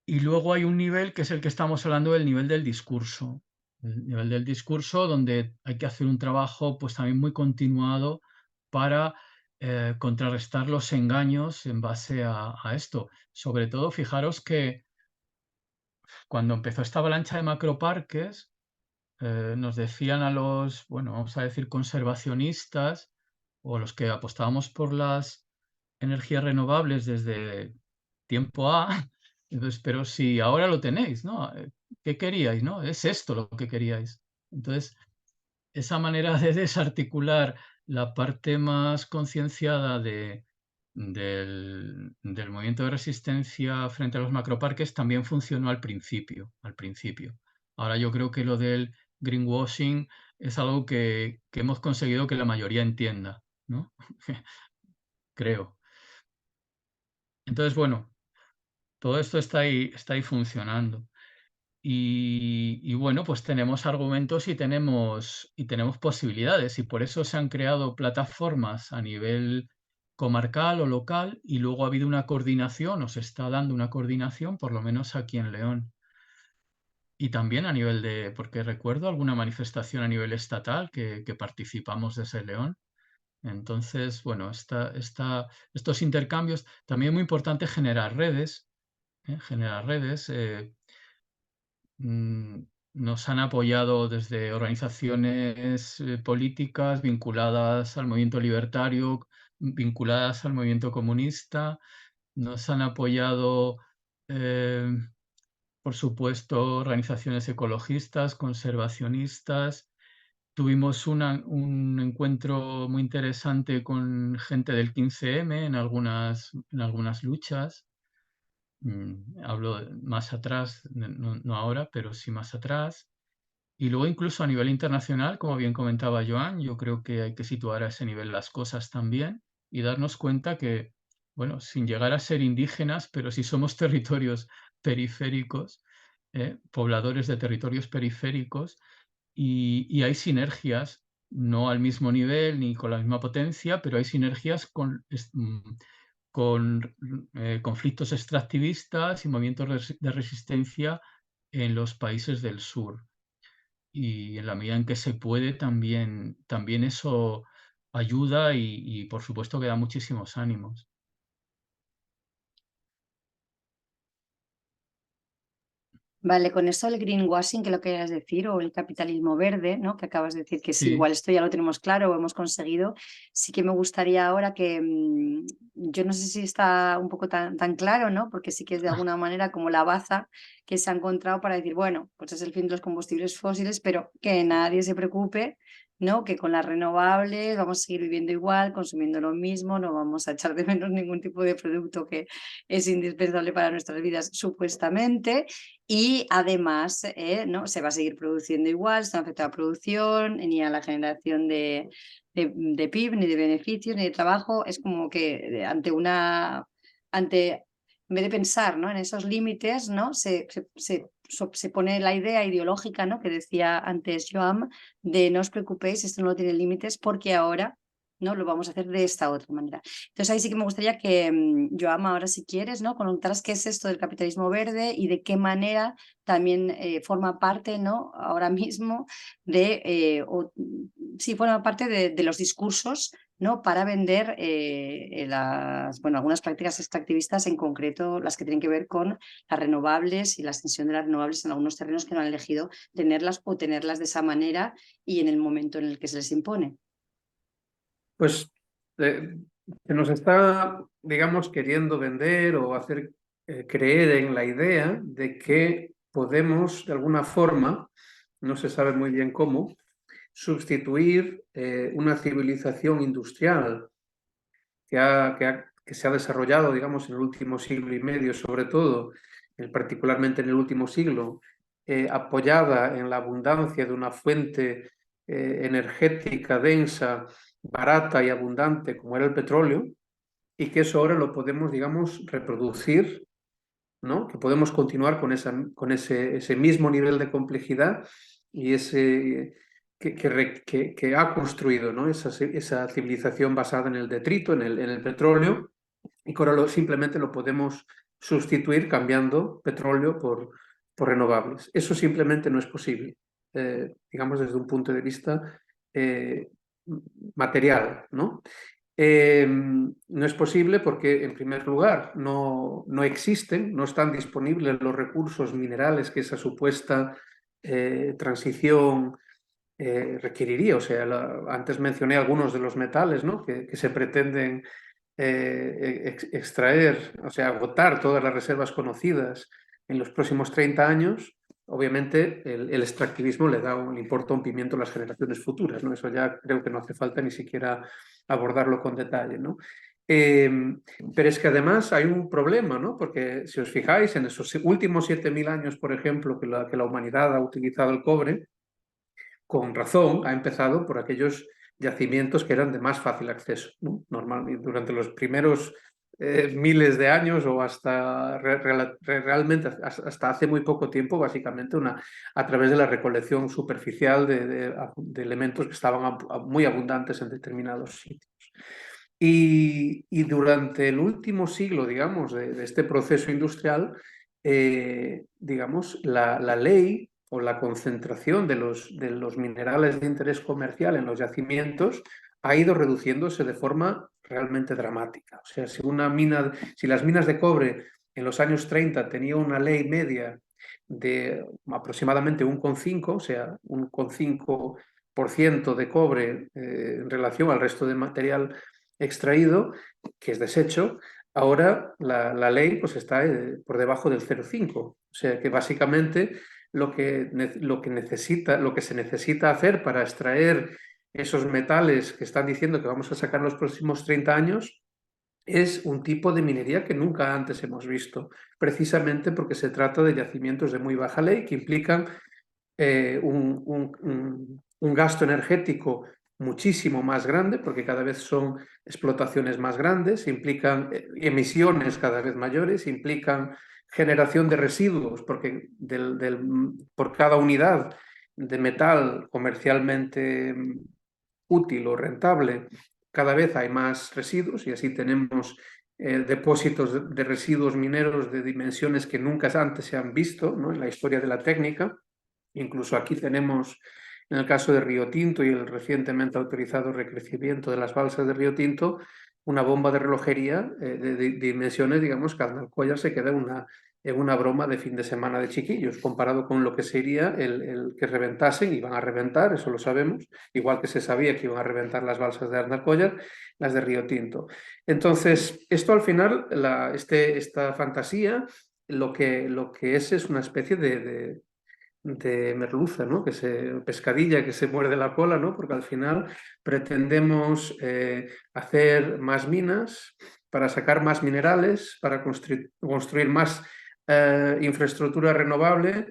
Y luego hay un nivel que es el que estamos hablando, el nivel del discurso. El nivel del discurso donde hay que hacer un trabajo pues también muy continuado para contrarrestar los engaños en base a esto. Sobre todo, fijaros que cuando empezó esta avalancha de macroparques, nos decían a los, bueno, vamos a decir, conservacionistas o los que apostábamos por las energías renovables desde tiempo A, entonces, pero si ahora lo tenéis, ¿no? ¿Qué queríais, no? Es esto lo que queríais. Entonces, esa manera de desarticular la parte más concienciada del movimiento de resistencia frente a los macroparques también funcionó al principio, al principio. Ahora yo creo que lo del greenwashing es algo que hemos conseguido que la mayoría entienda, ¿no? Creo. Entonces, bueno, todo esto está ahí funcionando. Y bueno, pues tenemos argumentos y tenemos posibilidades, y por eso se han creado plataformas a nivel comarcal o local, y luego ha habido una coordinación, o se está dando una coordinación, por lo menos aquí en León. Y también a nivel porque recuerdo alguna manifestación a nivel estatal que participamos desde León. Entonces, bueno, estos intercambios, también es muy importante generar redes, generar redes. Nos han apoyado desde organizaciones políticas vinculadas al movimiento libertario, vinculadas al movimiento comunista. Nos han apoyado, eh, por supuesto, organizaciones ecologistas, conservacionistas. Tuvimos un encuentro muy interesante con gente del 15M en algunas luchas. Hablo más atrás, no ahora, pero sí más atrás. Y luego incluso a nivel internacional, como bien comentaba Joan, yo creo que hay que situar a ese nivel las cosas también y darnos cuenta que, bueno, sin llegar a ser indígenas, pero sí somos territorios periféricos pobladores de territorios periféricos, y hay sinergias, no al mismo nivel ni con la misma potencia, pero hay sinergias con conflictos extractivistas y movimientos de resistencia en los países del sur. Y en la medida en que se puede, también eso ayuda y, por supuesto, que da muchísimos ánimos. Vale, con esto del greenwashing, que lo querías decir, o el capitalismo verde, ¿no? Que acabas de decir que sí, Sí, igual esto ya lo tenemos claro o hemos conseguido. Sí que me gustaría ahora que, yo no sé si está un poco tan claro, ¿no? Porque sí que es de alguna manera como la baza que se ha encontrado para decir, bueno, pues es el fin de los combustibles fósiles, pero que nadie se preocupe, ¿no? Que con las renovables vamos a seguir viviendo igual, consumiendo lo mismo, no vamos a echar de menos ningún tipo de producto que es indispensable para nuestras vidas, supuestamente. Y además, ¿no? Se va a seguir produciendo igual, se no afecta a la producción, ni a la generación de PIB, ni de beneficios, ni de trabajo. Es como que en vez de pensar, ¿no? En esos límites, ¿no? Se pone la idea ideológica, ¿no? Que decía antes Joan, de no os preocupéis, esto no tiene límites, porque ahora, ¿no? Lo vamos a hacer de esta otra manera. Entonces ahí sí que me gustaría que, Joan, ahora si quieres, ¿no? Contaras qué es esto del capitalismo verde y de qué manera también forma parte, ¿no? Ahora mismo sí, forma parte de los discursos, ¿no? Para vender algunas prácticas extractivistas, en concreto las que tienen que ver con las renovables y la extensión de las renovables en algunos terrenos que no han elegido tenerlas o tenerlas de esa manera y en el momento en el que se les impone. Pues se nos está, digamos, queriendo vender o hacer creer en la idea de que podemos, de alguna forma, no se sabe muy bien cómo, sustituir una civilización industrial que se ha desarrollado, digamos, en el último siglo y medio, sobre todo, particularmente en el último siglo, apoyada en la abundancia de una fuente energética densa, barata y abundante como era el petróleo, y que eso ahora lo podemos, digamos, reproducir, ¿no? Que podemos continuar con ese mismo nivel de complejidad y que ha construido, ¿no? esa civilización basada en el detrito, en el petróleo, y que ahora simplemente lo podemos sustituir cambiando petróleo por renovables. Eso simplemente no es posible, digamos, desde un punto de vista material, ¿no? No es posible porque, en primer lugar, no existen, no están disponibles los recursos minerales que esa supuesta transición requeriría. O sea, antes mencioné algunos de los metales, ¿no? que se pretenden extraer, o sea, agotar todas las reservas conocidas en los próximos 30 años. Obviamente el extractivismo le importa un pimiento a las generaciones futuras, ¿no? Eso ya creo que no hace falta ni siquiera abordarlo con detalle, ¿no? Pero es que además hay un problema, ¿no? Porque si os fijáis, en esos últimos 7.000 años, por ejemplo, que la humanidad ha utilizado el cobre, con razón, ha empezado por aquellos yacimientos que eran de más fácil acceso, ¿no? Normalmente durante los primeros miles de años o realmente hasta hace muy poco tiempo, básicamente a través de la recolección superficial de elementos que estaban muy abundantes en determinados sitios. Y durante el último siglo, digamos, de este proceso industrial, digamos, la ley o la concentración de los minerales de interés comercial en los yacimientos ha ido reduciéndose de forma realmente dramática. O sea, si las minas de cobre en los años 30 tenían una ley media de aproximadamente 1,5, o sea, 1,5% de cobre en relación al resto de material extraído, que es desecho, ahora la ley pues está por debajo del 0,5. O sea que básicamente lo que se necesita hacer para extraer esos metales que están diciendo que vamos a sacar en los próximos 30 años es un tipo de minería que nunca antes hemos visto, precisamente porque se trata de yacimientos de muy baja ley que implican un gasto energético muchísimo más grande, porque cada vez son explotaciones más grandes, implican emisiones cada vez mayores, implican generación de residuos, porque por cada unidad de metal comercialmente útil o rentable, cada vez hay más residuos y así tenemos depósitos de residuos mineros de dimensiones que nunca antes se han visto, ¿no?, en la historia de la técnica. Incluso aquí tenemos, en el caso de Río Tinto y el recientemente autorizado recrecimiento de las balsas de Río Tinto, una bomba de relojería de dimensiones, digamos, que Aznalcóllar se queda en una broma de fin de semana de chiquillos, comparado con lo que sería el que reventasen, iban a reventar, eso lo sabemos, igual que se sabía que iban a reventar las balsas de Aznalcóllar, las de Río Tinto. Entonces, esto al final, esta fantasía, lo que es una especie de merluza, ¿no?, pescadilla que se muerde la cola, ¿no?, porque al final pretendemos hacer más minas para sacar más minerales, para construir más infraestructura renovable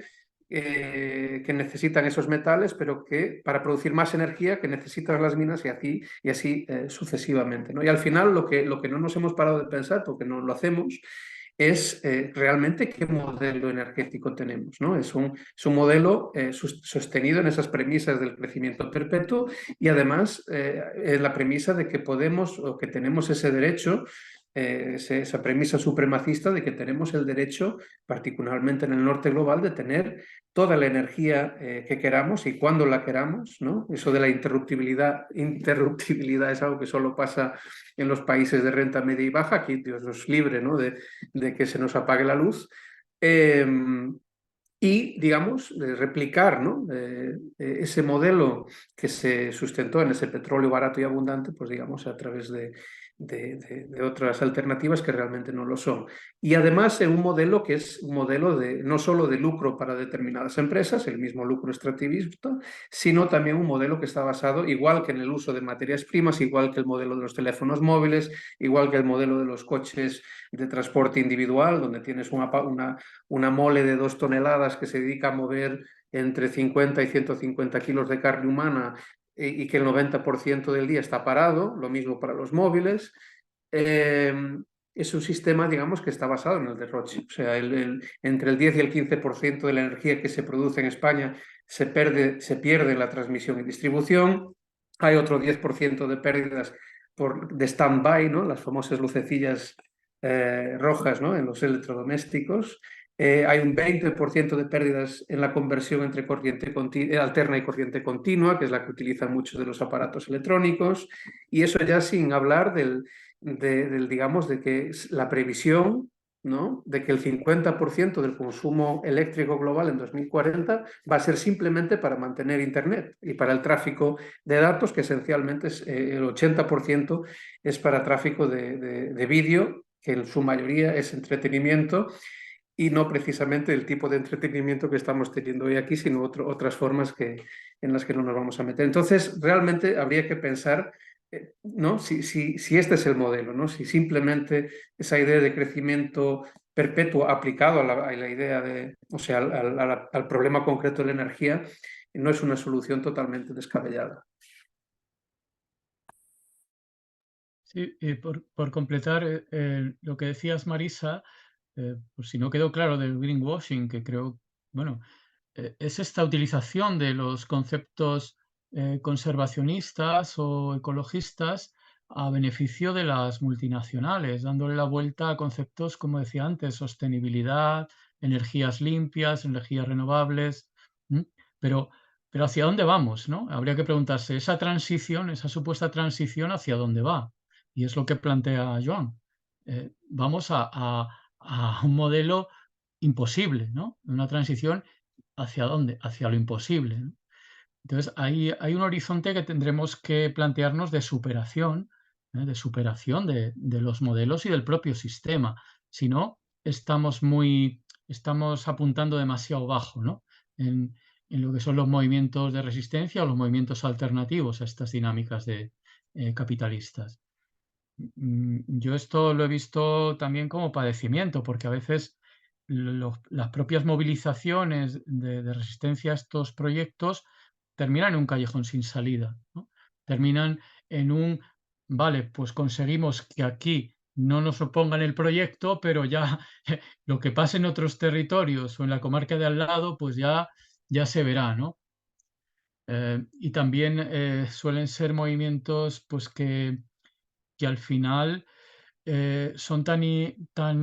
que necesitan esos metales, pero que para producir más energía que necesitan las minas y así sucesivamente, ¿no? Y al final lo que no nos hemos parado de pensar, porque no lo hacemos, es realmente qué modelo energético tenemos, ¿no? Es un modelo sostenido en esas premisas del crecimiento perpetuo y además en la premisa de que podemos o que tenemos ese derecho, esa premisa supremacista de que tenemos el derecho, particularmente en el norte global, de tener toda la energía que queramos y cuando la queramos, ¿no? Eso de la interruptibilidad es algo que solo pasa en los países de renta media y baja, aquí Dios nos libre, ¿no?, de que se nos apague la luz. Y, digamos, replicar, ¿no?, ese modelo que se sustentó en ese petróleo barato y abundante, pues digamos, a través de otras alternativas que realmente no lo son. Y además en un modelo que es un modelo no solo de lucro para determinadas empresas, el mismo lucro extractivista, sino también un modelo que está basado, igual que en el uso de materias primas, igual que el modelo de los teléfonos móviles, igual que el modelo de los coches de transporte individual, donde tienes una mole de 2 toneladas que se dedica a mover entre 50 y 150 kilos de carne humana y que el 90% del día está parado, lo mismo para los móviles. Es un sistema, digamos, que está basado en el derroche. O sea, entre el 10 y el 15% de la energía que se produce en España se pierde en la transmisión y distribución. Hay otro 10% de pérdidas de stand-by, ¿no?, las famosas lucecillas rojas, ¿no?, en los electrodomésticos. Hay un 20% de pérdidas en la conversión entre corriente alterna y corriente continua, que es la que utilizan muchos de los aparatos electrónicos, y eso ya sin hablar digamos, de que la previsión, ¿no?, de que el 50% del consumo eléctrico global en 2040 va a ser simplemente para mantener Internet y para el tráfico de datos, que esencialmente el 80% es para tráfico de vídeo, que en su mayoría es entretenimiento, y no precisamente el tipo de entretenimiento que estamos teniendo hoy aquí, sino otras formas en las que no nos vamos a meter. Entonces, realmente habría que pensar, ¿no?, si este es el modelo, ¿no?, si simplemente esa idea de crecimiento perpetuo aplicado a la idea o sea, al problema concreto de la energía, no es una solución totalmente descabellada. Sí, y por completar lo que decías, Marisa, por si no quedó claro del greenwashing, que creo, bueno, es esta utilización de los conceptos conservacionistas o ecologistas a beneficio de las multinacionales, dándole la vuelta a conceptos, como decía antes, sostenibilidad, energías limpias, energías renovables. ¿m? Pero, pero ¿hacia dónde vamos, no? Habría que preguntarse, esa transición, esa supuesta transición, ¿hacia dónde va? Y es lo que plantea Joan. Vamos a un modelo imposible, ¿no? Una transición ¿hacia dónde? Hacia lo imposible, ¿no? Entonces, hay un horizonte que tendremos que plantearnos de superación, de superación de los modelos y del propio sistema. Si no, estamos apuntando demasiado bajo, ¿no?, en lo que son los movimientos de resistencia o los movimientos alternativos a estas dinámicas capitalistas. Yo esto lo he visto también como padecimiento, porque a veces las propias movilizaciones de resistencia a estos proyectos terminan en un callejón sin salida, ¿no? Terminan en vale, pues conseguimos que aquí no nos opongan el proyecto, pero ya lo que pase en otros territorios o en la comarca de al lado, pues ya se verá, ¿no? Y también suelen ser movimientos pues que al final son tan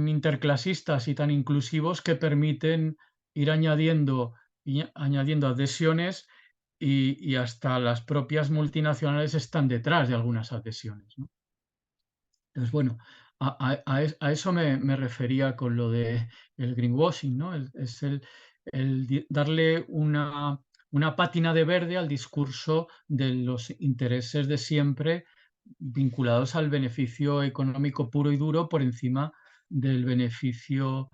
interclasistas y tan inclusivos que permiten ir añadiendo adhesiones y hasta las propias multinacionales están detrás de algunas adhesiones, ¿no? Entonces, bueno, a eso me refería con lo de el greenwashing, ¿no? Es darle una pátina de verde al discurso de los intereses de siempre vinculados al beneficio económico puro y duro por encima del beneficio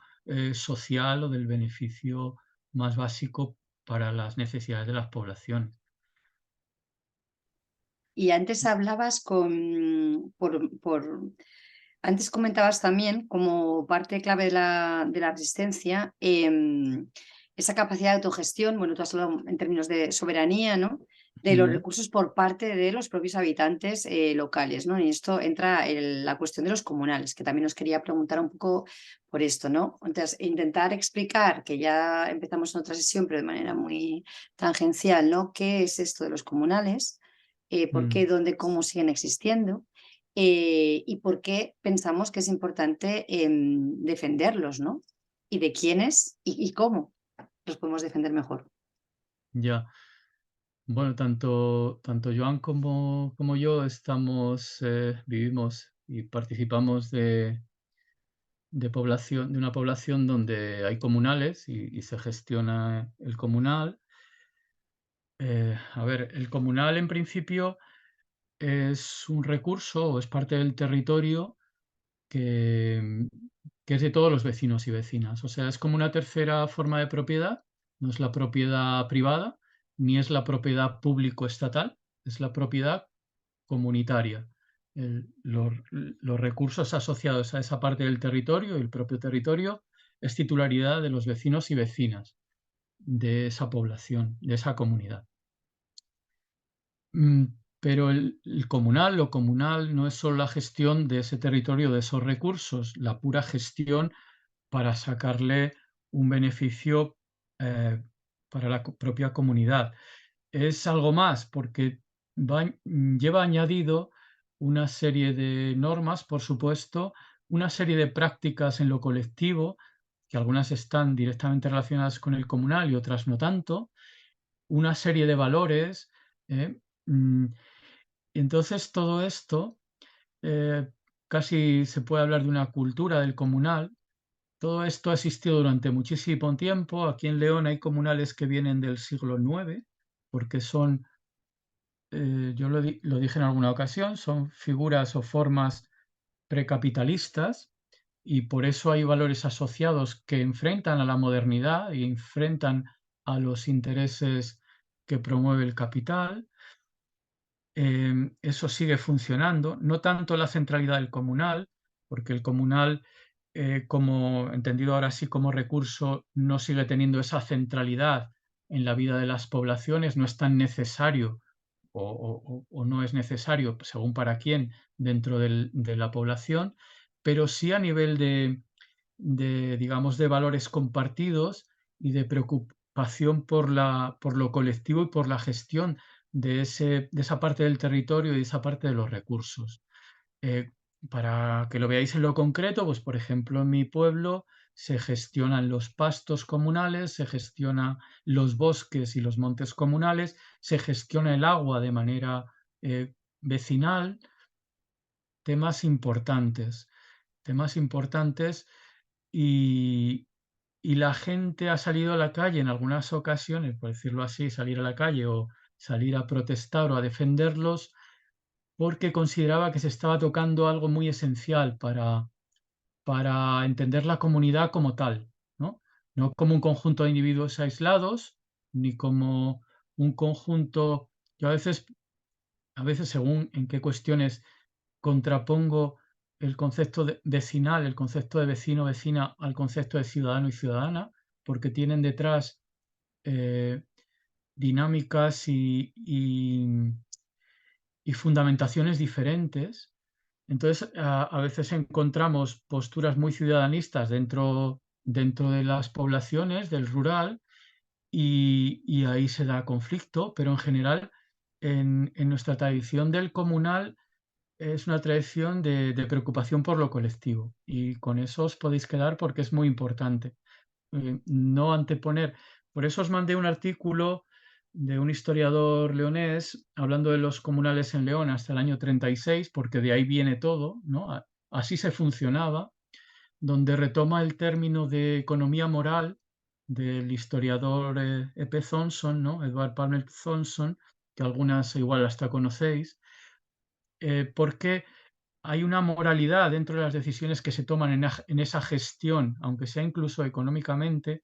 social o del beneficio más básico para las necesidades de las poblaciones. Y antes hablabas antes comentabas también como parte clave de la resistencia esa capacidad de autogestión, bueno, tú has hablado en términos de soberanía, ¿no? De los Mm, recursos por parte de los propios habitantes locales, ¿no? Y esto entra en la cuestión de los comunales, que también os quería preguntar un poco por esto, ¿no? Entonces, intentar explicar, que ya empezamos en otra sesión, pero de manera muy tangencial, ¿no? ¿Qué es esto de los comunales? ¿Por qué, mm. dónde, cómo siguen existiendo? Y por qué pensamos que es importante defenderlos, ¿no? Y de quiénes y cómo los podemos defender mejor. Ya. Bueno, tanto Joan como yo vivimos y participamos de una población donde hay comunales y se gestiona el comunal. A ver, el comunal en principio es un recurso o es parte del territorio que, que es de todos los vecinos y vecinas. O sea, es como una tercera forma de propiedad, no es la propiedad privada, ni es la propiedad público-estatal, es la propiedad comunitaria. Los recursos asociados a esa parte del territorio, el propio territorio, es titularidad de los vecinos y vecinas de esa población, de esa comunidad. Mm, pero lo comunal no es solo la gestión de ese territorio, de esos recursos, la pura gestión para sacarle un beneficio para la propia comunidad. Es algo más porque lleva añadido una serie de normas, por supuesto, una serie de prácticas en lo colectivo, que algunas están directamente relacionadas con el comunal y otras no tanto, una serie de valores. ¿eh? Mm, entonces, todo esto, eh, casi se puede hablar de una cultura del comunal. Todo esto ha existido durante muchísimo tiempo. Aquí en León hay comunales que vienen del siglo IX, porque son, yo lo dije en alguna ocasión, son figuras o formas precapitalistas y por eso hay valores asociados que enfrentan a la modernidad y enfrentan a los intereses que promueve el capital. Eso sigue funcionando, no tanto la centralidad del comunal, porque el comunal, como entendido ahora sí como recurso, no sigue teniendo esa centralidad en la vida de las poblaciones, no es tan necesario o no es necesario, según para quién, dentro de la población, pero sí a nivel digamos, de valores compartidos y de preocupación por lo colectivo y por la gestión de esa parte del territorio y de esa parte de los recursos. Eh, para que lo veáis en lo concreto, pues por ejemplo en mi pueblo se gestionan los pastos comunales, se gestionan los bosques y los montes comunales, se gestiona el agua de manera vecinal, temas importantes, temas importantes y, y la gente ha salido a la calle en algunas ocasiones, por decirlo así, salir a la calle o salir a protestar o a defenderlos, porque consideraba que se estaba tocando algo muy esencial para entender la comunidad como tal, ¿no? No como un conjunto de individuos aislados, ni como un conjunto. Yo a veces según en qué cuestiones contrapongo el concepto vecinal, el concepto de vecino, vecina, al concepto de ciudadano y ciudadana, porque tienen detrás eh, dinámicas y fundamentaciones diferentes. Entonces, a veces encontramos posturas muy ciudadanistas dentro de las poblaciones del rural y ahí se da conflicto, pero en general en nuestra tradición del comunal es una tradición de preocupación por lo colectivo y con eso os podéis quedar porque es muy importante. No anteponer. Por eso os mandé un artículo de un historiador leonés hablando de los comunales en León hasta el año 36, porque de ahí viene todo, ¿no? Así se funcionaba, donde retoma el término de economía moral del historiador E.P. Thompson, ¿no? Edward Palmer Thompson, que algunas igual hasta conocéis, porque hay una moralidad dentro de las decisiones que se toman en esa gestión, aunque sea incluso económicamente,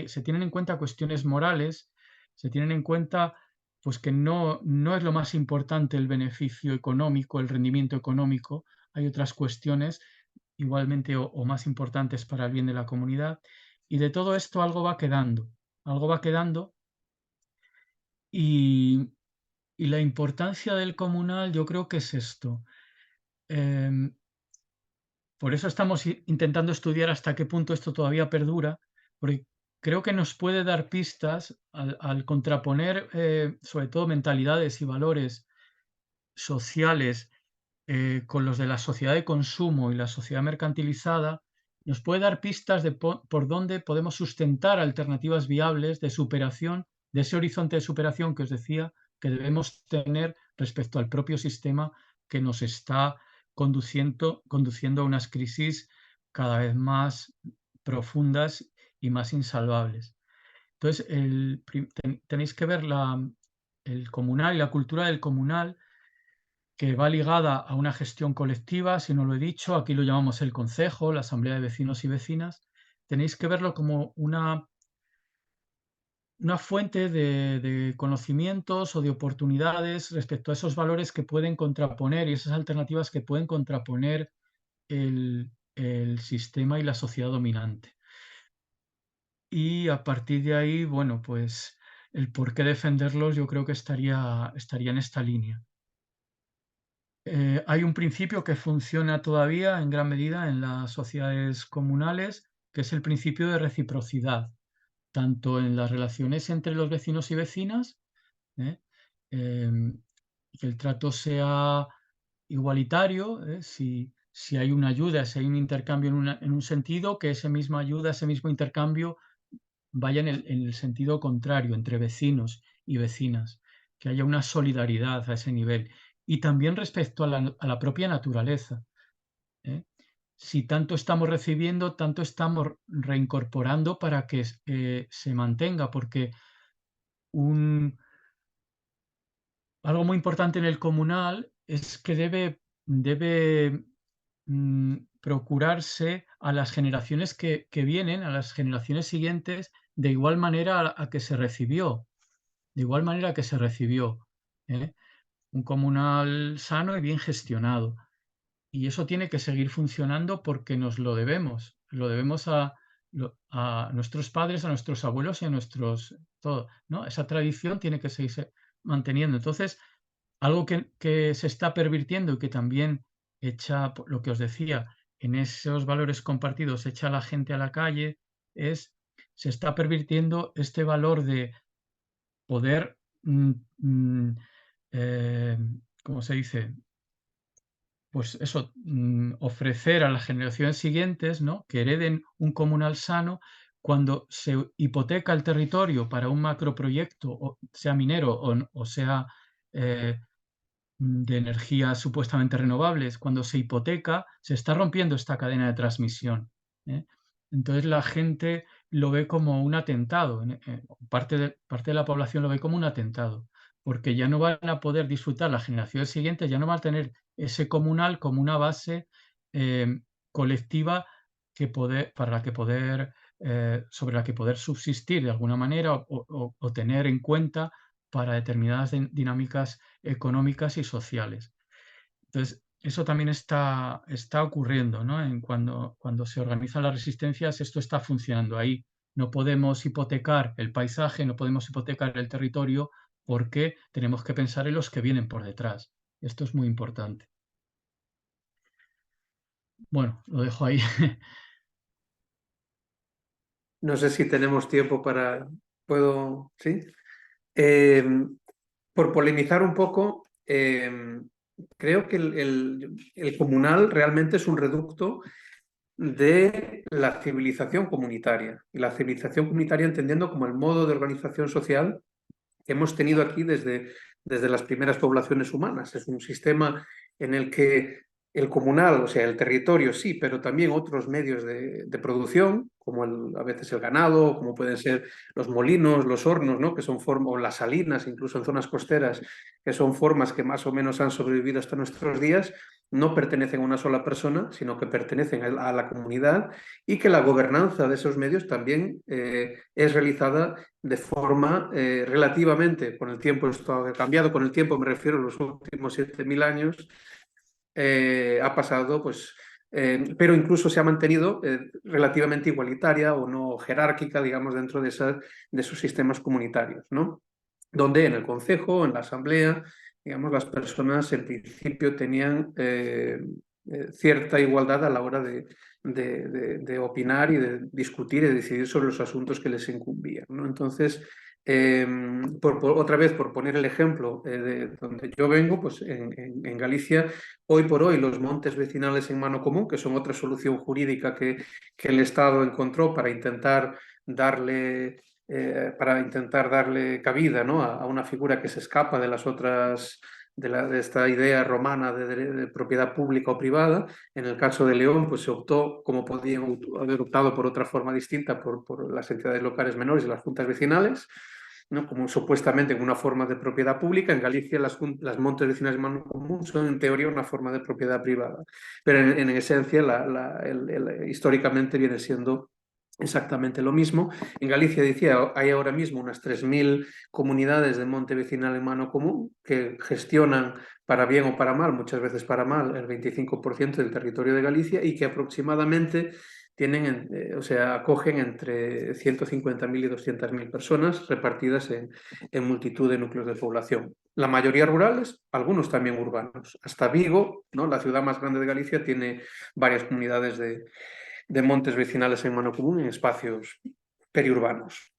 se tienen en cuenta cuestiones morales, se tienen en cuenta pues que no es lo más importante el beneficio económico, el rendimiento económico, hay otras cuestiones igualmente o más importantes para el bien de la comunidad, y de todo esto algo va quedando y, y la importancia del comunal yo creo que es esto. Em, Por eso estamos intentando estudiar hasta qué punto esto todavía perdura, porque creo que nos puede dar pistas al contraponer, sobre todo mentalidades y valores sociales con los de la sociedad de consumo y la sociedad mercantilizada, nos puede dar pistas de por dónde podemos sustentar alternativas viables de superación, de ese horizonte de superación que os decía que debemos tener respecto al propio sistema que nos está conduciendo a unas crisis cada vez más profundas y más insalvables. Entonces, tenéis que ver el comunal y la cultura del comunal que va ligada a una gestión colectiva, si no lo he dicho, aquí lo llamamos el concejo, la asamblea de vecinos y vecinas, tenéis que verlo como una fuente de conocimientos o de oportunidades respecto a esos valores que pueden contraponer y esas alternativas que pueden contraponer el sistema y la sociedad dominante. Y a partir de ahí, bueno, pues el por qué defenderlos yo creo que estaría en esta línea. Hay un principio que funciona todavía en gran medida en las sociedades comunales, que es el principio de reciprocidad, tanto en las relaciones entre los vecinos y vecinas, ¿eh? Que el trato sea igualitario, si hay una ayuda, si hay un intercambio en un sentido, que esa misma ayuda, ese mismo intercambio vaya en el sentido contrario, entre vecinos y vecinas, que haya una solidaridad a ese nivel. Y también respecto a la propia naturaleza, ¿eh? Si tanto estamos recibiendo, tanto estamos reincorporando para que se mantenga, porque algo muy importante en el comunal es que debe procurarse a las generaciones que vienen, a las generaciones siguientes, de igual manera a que se recibió, de igual manera que se recibió, ¿eh? Un comunal sano y bien gestionado. Y eso tiene que seguir funcionando porque nos lo debemos a nuestros padres, a nuestros abuelos y a nuestros, todo, ¿no? Esa tradición tiene que seguirse manteniendo. Entonces, algo que se está pervirtiendo y que también echa, lo que os decía, en esos valores compartidos, echa a la gente a la calle, se está pervirtiendo este valor de poder, eh, ¿cómo se dice? Pues eso, ofrecer a las generaciones siguientes, ¿no? Que hereden un comunal sano cuando se hipoteca el territorio para un macroproyecto, o sea minero o sea eh, de energías supuestamente renovables, cuando se hipoteca, se está rompiendo esta cadena de transmisión, ¿eh? Entonces la gente lo ve como un atentado, parte de la población lo ve como un atentado, porque ya no van a poder disfrutar las generaciones siguientes, ya no van a tener ese comunal como una base colectiva sobre la que poder subsistir de alguna manera o tener en cuenta para determinadas dinámicas económicas y sociales. Entonces, eso también está ocurriendo, ¿no? Cuando se organizan las resistencias, esto está funcionando ahí. No podemos hipotecar el paisaje, no podemos hipotecar el territorio porque tenemos que pensar en los que vienen por detrás. Esto es muy importante. Bueno, lo dejo ahí. No sé si tenemos tiempo para... ¿Puedo? ¿Sí? Eh, por polemizar un poco, creo que el comunal realmente es un reducto de la civilización comunitaria. Y la civilización comunitaria entendiendo como el modo de organización social que hemos tenido aquí desde las primeras poblaciones humanas. Es un sistema en el que el comunal, o sea, el territorio sí, pero también otros medios de producción, como a veces el ganado, como pueden ser los molinos, los hornos, ¿no? Que son o las salinas, incluso en zonas costeras, que son formas que más o menos han sobrevivido hasta nuestros días, no pertenecen a una sola persona, sino que pertenecen a la comunidad y que la gobernanza de esos medios también es realizada de forma relativamente, con el tiempo esto ha cambiado, con el tiempo me refiero a los últimos 7.000 años, ha pasado, pues, pero incluso se ha mantenido relativamente igualitaria o no jerárquica, digamos, dentro de esos sistemas comunitarios, ¿no? Donde en el concejo, en la asamblea, digamos, las personas en principio tenían cierta igualdad a la hora de opinar y de discutir y de decidir sobre los asuntos que les incumbían, ¿no? Entonces, otra vez, por poner el ejemplo de donde yo vengo, pues en Galicia, hoy por hoy los montes vecinales en mano común, que son otra solución jurídica que el Estado encontró para intentar darle cabida, ¿no? a una figura que se escapa de las otras, de esta idea romana de propiedad pública o privada. En el caso de León, pues se optó, como podían haber optado por otra forma distinta, por las entidades locales menores y las juntas vecinales, ¿no? Como supuestamente una forma de propiedad pública. En Galicia las montes vecinales de mano común son en teoría una forma de propiedad privada, pero en esencia históricamente viene siendo exactamente lo mismo. En Galicia, decía, hay ahora mismo unas 3.000 comunidades de monte vecinal en mano común que gestionan, para bien o para mal, muchas veces para mal, el 25% del territorio de Galicia y que aproximadamente tienen, o sea, acogen entre 150.000 y 200.000 personas repartidas en multitud de núcleos de población. La mayoría rurales, algunos también urbanos. Hasta Vigo, ¿no? La ciudad más grande de Galicia, tiene varias comunidades de montes vecinales en mano común en espacios periurbanos.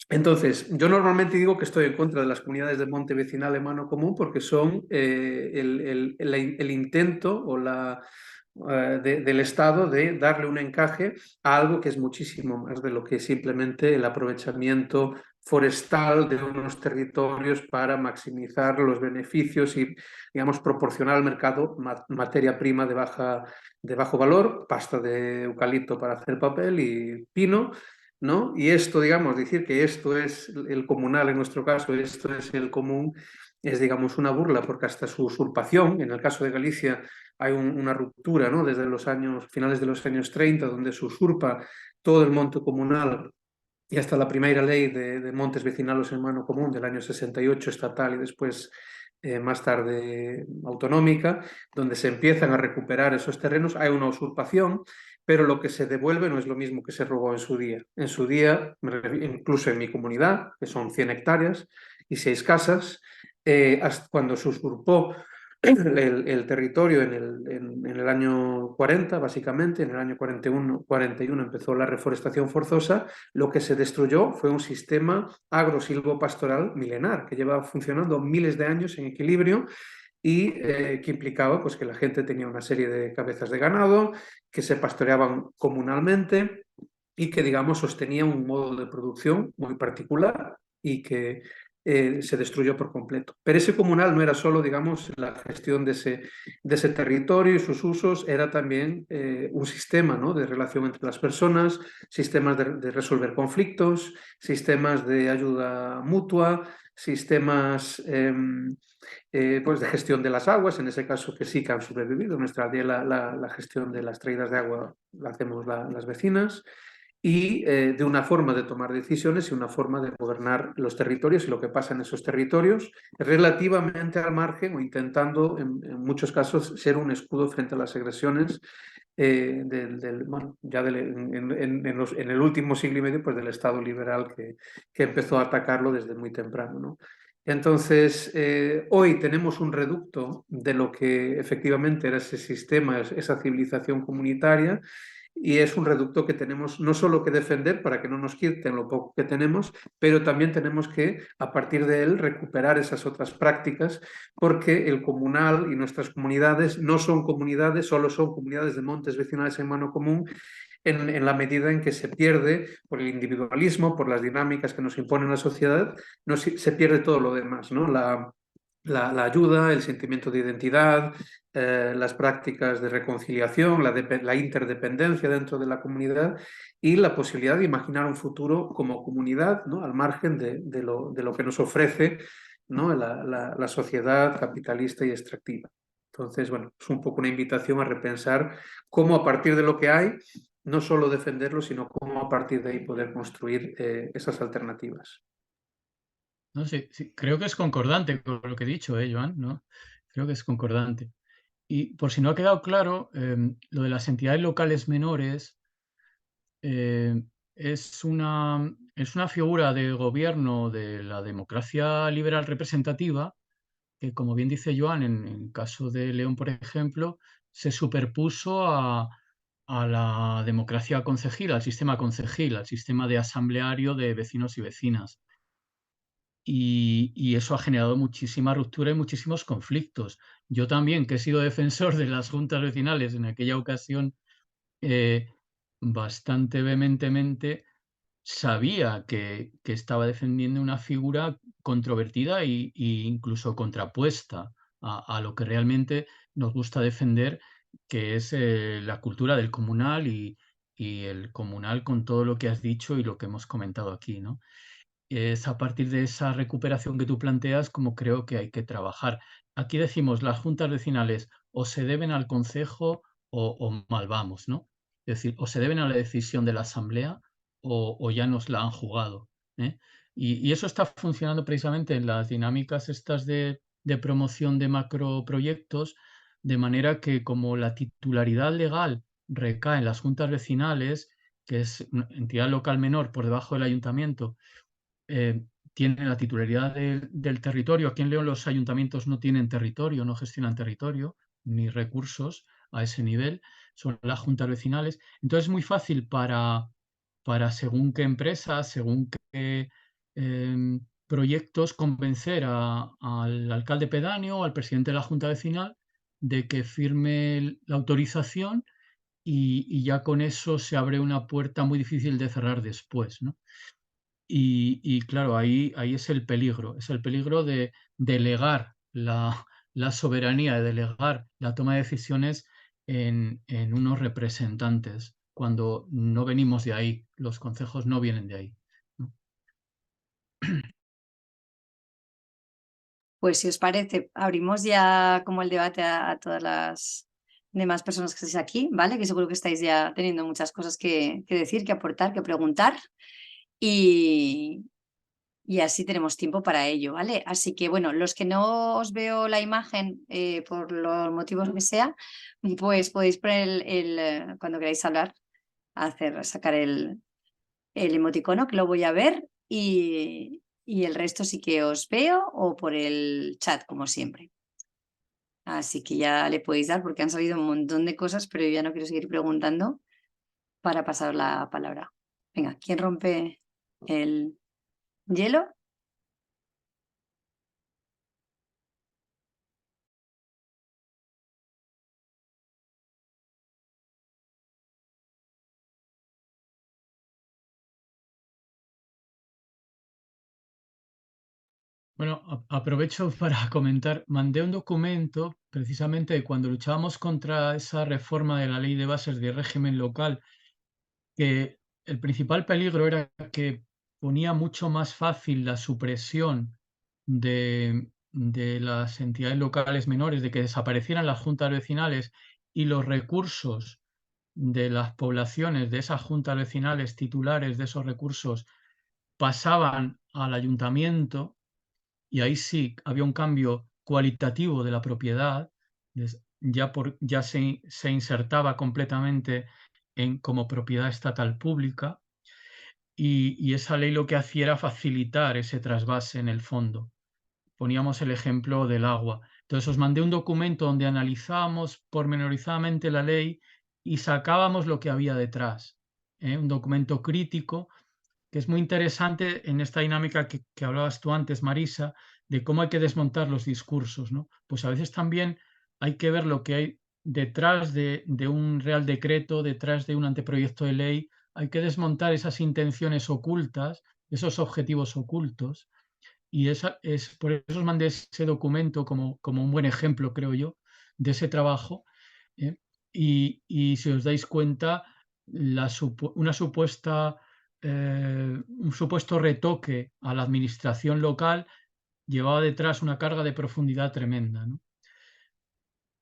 Entonces, yo normalmente digo que estoy en contra de las comunidades de monte vecinal en mano común porque son el intento o del Estado de darle un encaje a algo que es muchísimo más de lo que simplemente el aprovechamiento forestal de unos territorios para maximizar los beneficios y, digamos, proporcionar al mercado materia prima de bajo valor, pasta de eucalipto para hacer papel y pino, ¿no? Y esto, digamos, decir que esto es el comunal en nuestro caso, esto es el común, es, digamos, una burla, porque hasta su usurpación, en el caso de Galicia hay una ruptura, ¿no? Desde finales de los años 30, donde se usurpa todo el monte comunal y hasta la primera ley de montes vecinales en mano común del año 68 estatal y después más tarde autonómica, donde se empiezan a recuperar esos terrenos, hay una usurpación, pero lo que se devuelve no es lo mismo que se robó en su día. En su día, incluso en mi comunidad, que son 100 hectáreas y 6 casas, hasta cuando se usurpó el territorio en el año 40, básicamente, en el año 41 empezó la reforestación forzosa, lo que se destruyó fue un sistema agro-silvopastoral milenar que llevaba funcionando miles de años en equilibrio y que implicaba pues, que la gente tenía una serie de cabezas de ganado que se pastoreaban comunalmente y que, digamos, sostenía un modo de producción muy particular y que se destruyó por completo. Pero ese comunal no era solo, digamos, la gestión de ese territorio y sus usos, era también un sistema, ¿no? De relación entre las personas, sistemas de resolver conflictos, sistemas de ayuda mutua, sistemas pues de gestión de las aguas, en ese caso que sí que han sobrevivido. En nuestra aldea la gestión de las traídas de agua la hacemos las vecinas y de una forma de tomar decisiones y una forma de gobernar los territorios y lo que pasa en esos territorios relativamente al margen o intentando en muchos casos ser un escudo frente a las agresiones bueno, ya en el último siglo y medio pues del Estado liberal que empezó a atacarlo desde muy temprano, ¿no? Entonces, hoy tenemos un reducto de lo que efectivamente era ese sistema, esa civilización comunitaria, y es un reducto que tenemos no solo que defender para que no nos quiten lo poco que tenemos, pero también tenemos que, a partir de él, recuperar esas otras prácticas, porque el comunal y nuestras comunidades no son comunidades, solo son comunidades de montes vecinales en mano común, en la medida en que se pierde por el individualismo, por las dinámicas que nos impone la sociedad, se pierde todo lo demás, ¿no? La ayuda, el sentimiento de identidad, las prácticas de reconciliación, la interdependencia dentro de la comunidad y la posibilidad de imaginar un futuro como comunidad, ¿no? Al margen de lo que nos ofrece, ¿no? La sociedad capitalista y extractiva. Entonces, bueno, es un poco una invitación a repensar cómo a partir de lo que hay, no solo defenderlo, sino cómo a partir de ahí poder construir esas alternativas. No sé, sí, creo que es concordante con lo que he dicho, Joan, ¿no? Creo que es concordante. Y por si no ha quedado claro, lo de las entidades locales menores eh, es una figura de gobierno de la democracia liberal representativa que, como bien dice Joan, en caso de León, por ejemplo, se superpuso a la democracia concejil, al sistema concejil, al sistema de asambleario de vecinos y vecinas. Y eso ha generado muchísima ruptura y muchísimos conflictos. Yo también, que he sido defensor de las juntas vecinales en aquella ocasión, eh, bastante vehementemente, sabía que estaba defendiendo una figura controvertida y incluso contrapuesta a lo que realmente nos gusta defender, que es la cultura del comunal y el comunal con todo lo que has dicho y lo que hemos comentado aquí, ¿no? Es a partir de esa recuperación que tú planteas como creo que hay que trabajar. Aquí decimos, las juntas vecinales o se deben al concejo o mal vamos, ¿no? Es decir, o se deben a la decisión de la asamblea o ya nos la han jugado, ¿eh? Y eso está funcionando precisamente en las dinámicas estas de promoción de macroproyectos, de manera que como la titularidad legal recae en las juntas vecinales, que es una entidad local menor por debajo del ayuntamiento, eh, tiene la titularidad del territorio. Aquí en León los ayuntamientos no tienen territorio, no gestionan territorio ni recursos a ese nivel, son las juntas vecinales. Entonces es muy fácil para según qué empresas, según qué proyectos, convencer al alcalde pedáneo o al presidente de la junta vecinal de que firme la autorización y ya con eso se abre una puerta muy difícil de cerrar después, ¿no? Y claro, ahí es el peligro de delegar la soberanía, de delegar la toma de decisiones en unos representantes, cuando no venimos de ahí, los concejos no vienen de ahí, ¿no? Pues si os parece, abrimos ya como el debate a todas las demás personas que estáis aquí, ¿vale? Que seguro que estáis ya teniendo muchas cosas que decir, que aportar, que preguntar. Y así tenemos tiempo para ello, ¿vale? Así que, bueno, los que no os veo la imagen por los motivos que sea, pues podéis poner cuando queráis hablar, sacar el emoticono, que lo voy a ver, y el resto sí que os veo o por el chat, como siempre. Así que ya le podéis dar porque han salido un montón de cosas, pero yo ya no quiero seguir preguntando para pasar la palabra. Venga, ¿quién rompe el hielo? Bueno, aprovecho para comentar, mandé un documento precisamente cuando luchábamos contra esa reforma de la ley de bases de régimen local, que el principal peligro era que ponía mucho más fácil la supresión de las entidades locales menores, de que desaparecieran las juntas vecinales y los recursos de las poblaciones de esas juntas vecinales titulares de esos recursos pasaban al ayuntamiento y ahí sí había un cambio cualitativo de la propiedad, ya se insertaba completamente como propiedad estatal pública y esa ley lo que hacía era facilitar ese trasvase en el fondo. poníamos el ejemplo del agua. Entonces os mandé un documento donde analizábamos pormenorizadamente la ley y sacábamos lo que había detrás. Un documento crítico que es muy interesante en esta dinámica que hablabas tú antes, Marisa, de cómo hay que desmontar los discursos, ¿no? Pues a veces también hay que ver lo que hay detrás de un real decreto, detrás de un anteproyecto de ley. Hay que desmontar esas intenciones ocultas, esos objetivos ocultos. Y por eso os mandé ese documento como un buen ejemplo, creo yo, de ese trabajo. ¿eh? Y si os dais cuenta, un supuesto retoque a la administración local llevaba detrás una carga de profundidad tremenda, ¿no?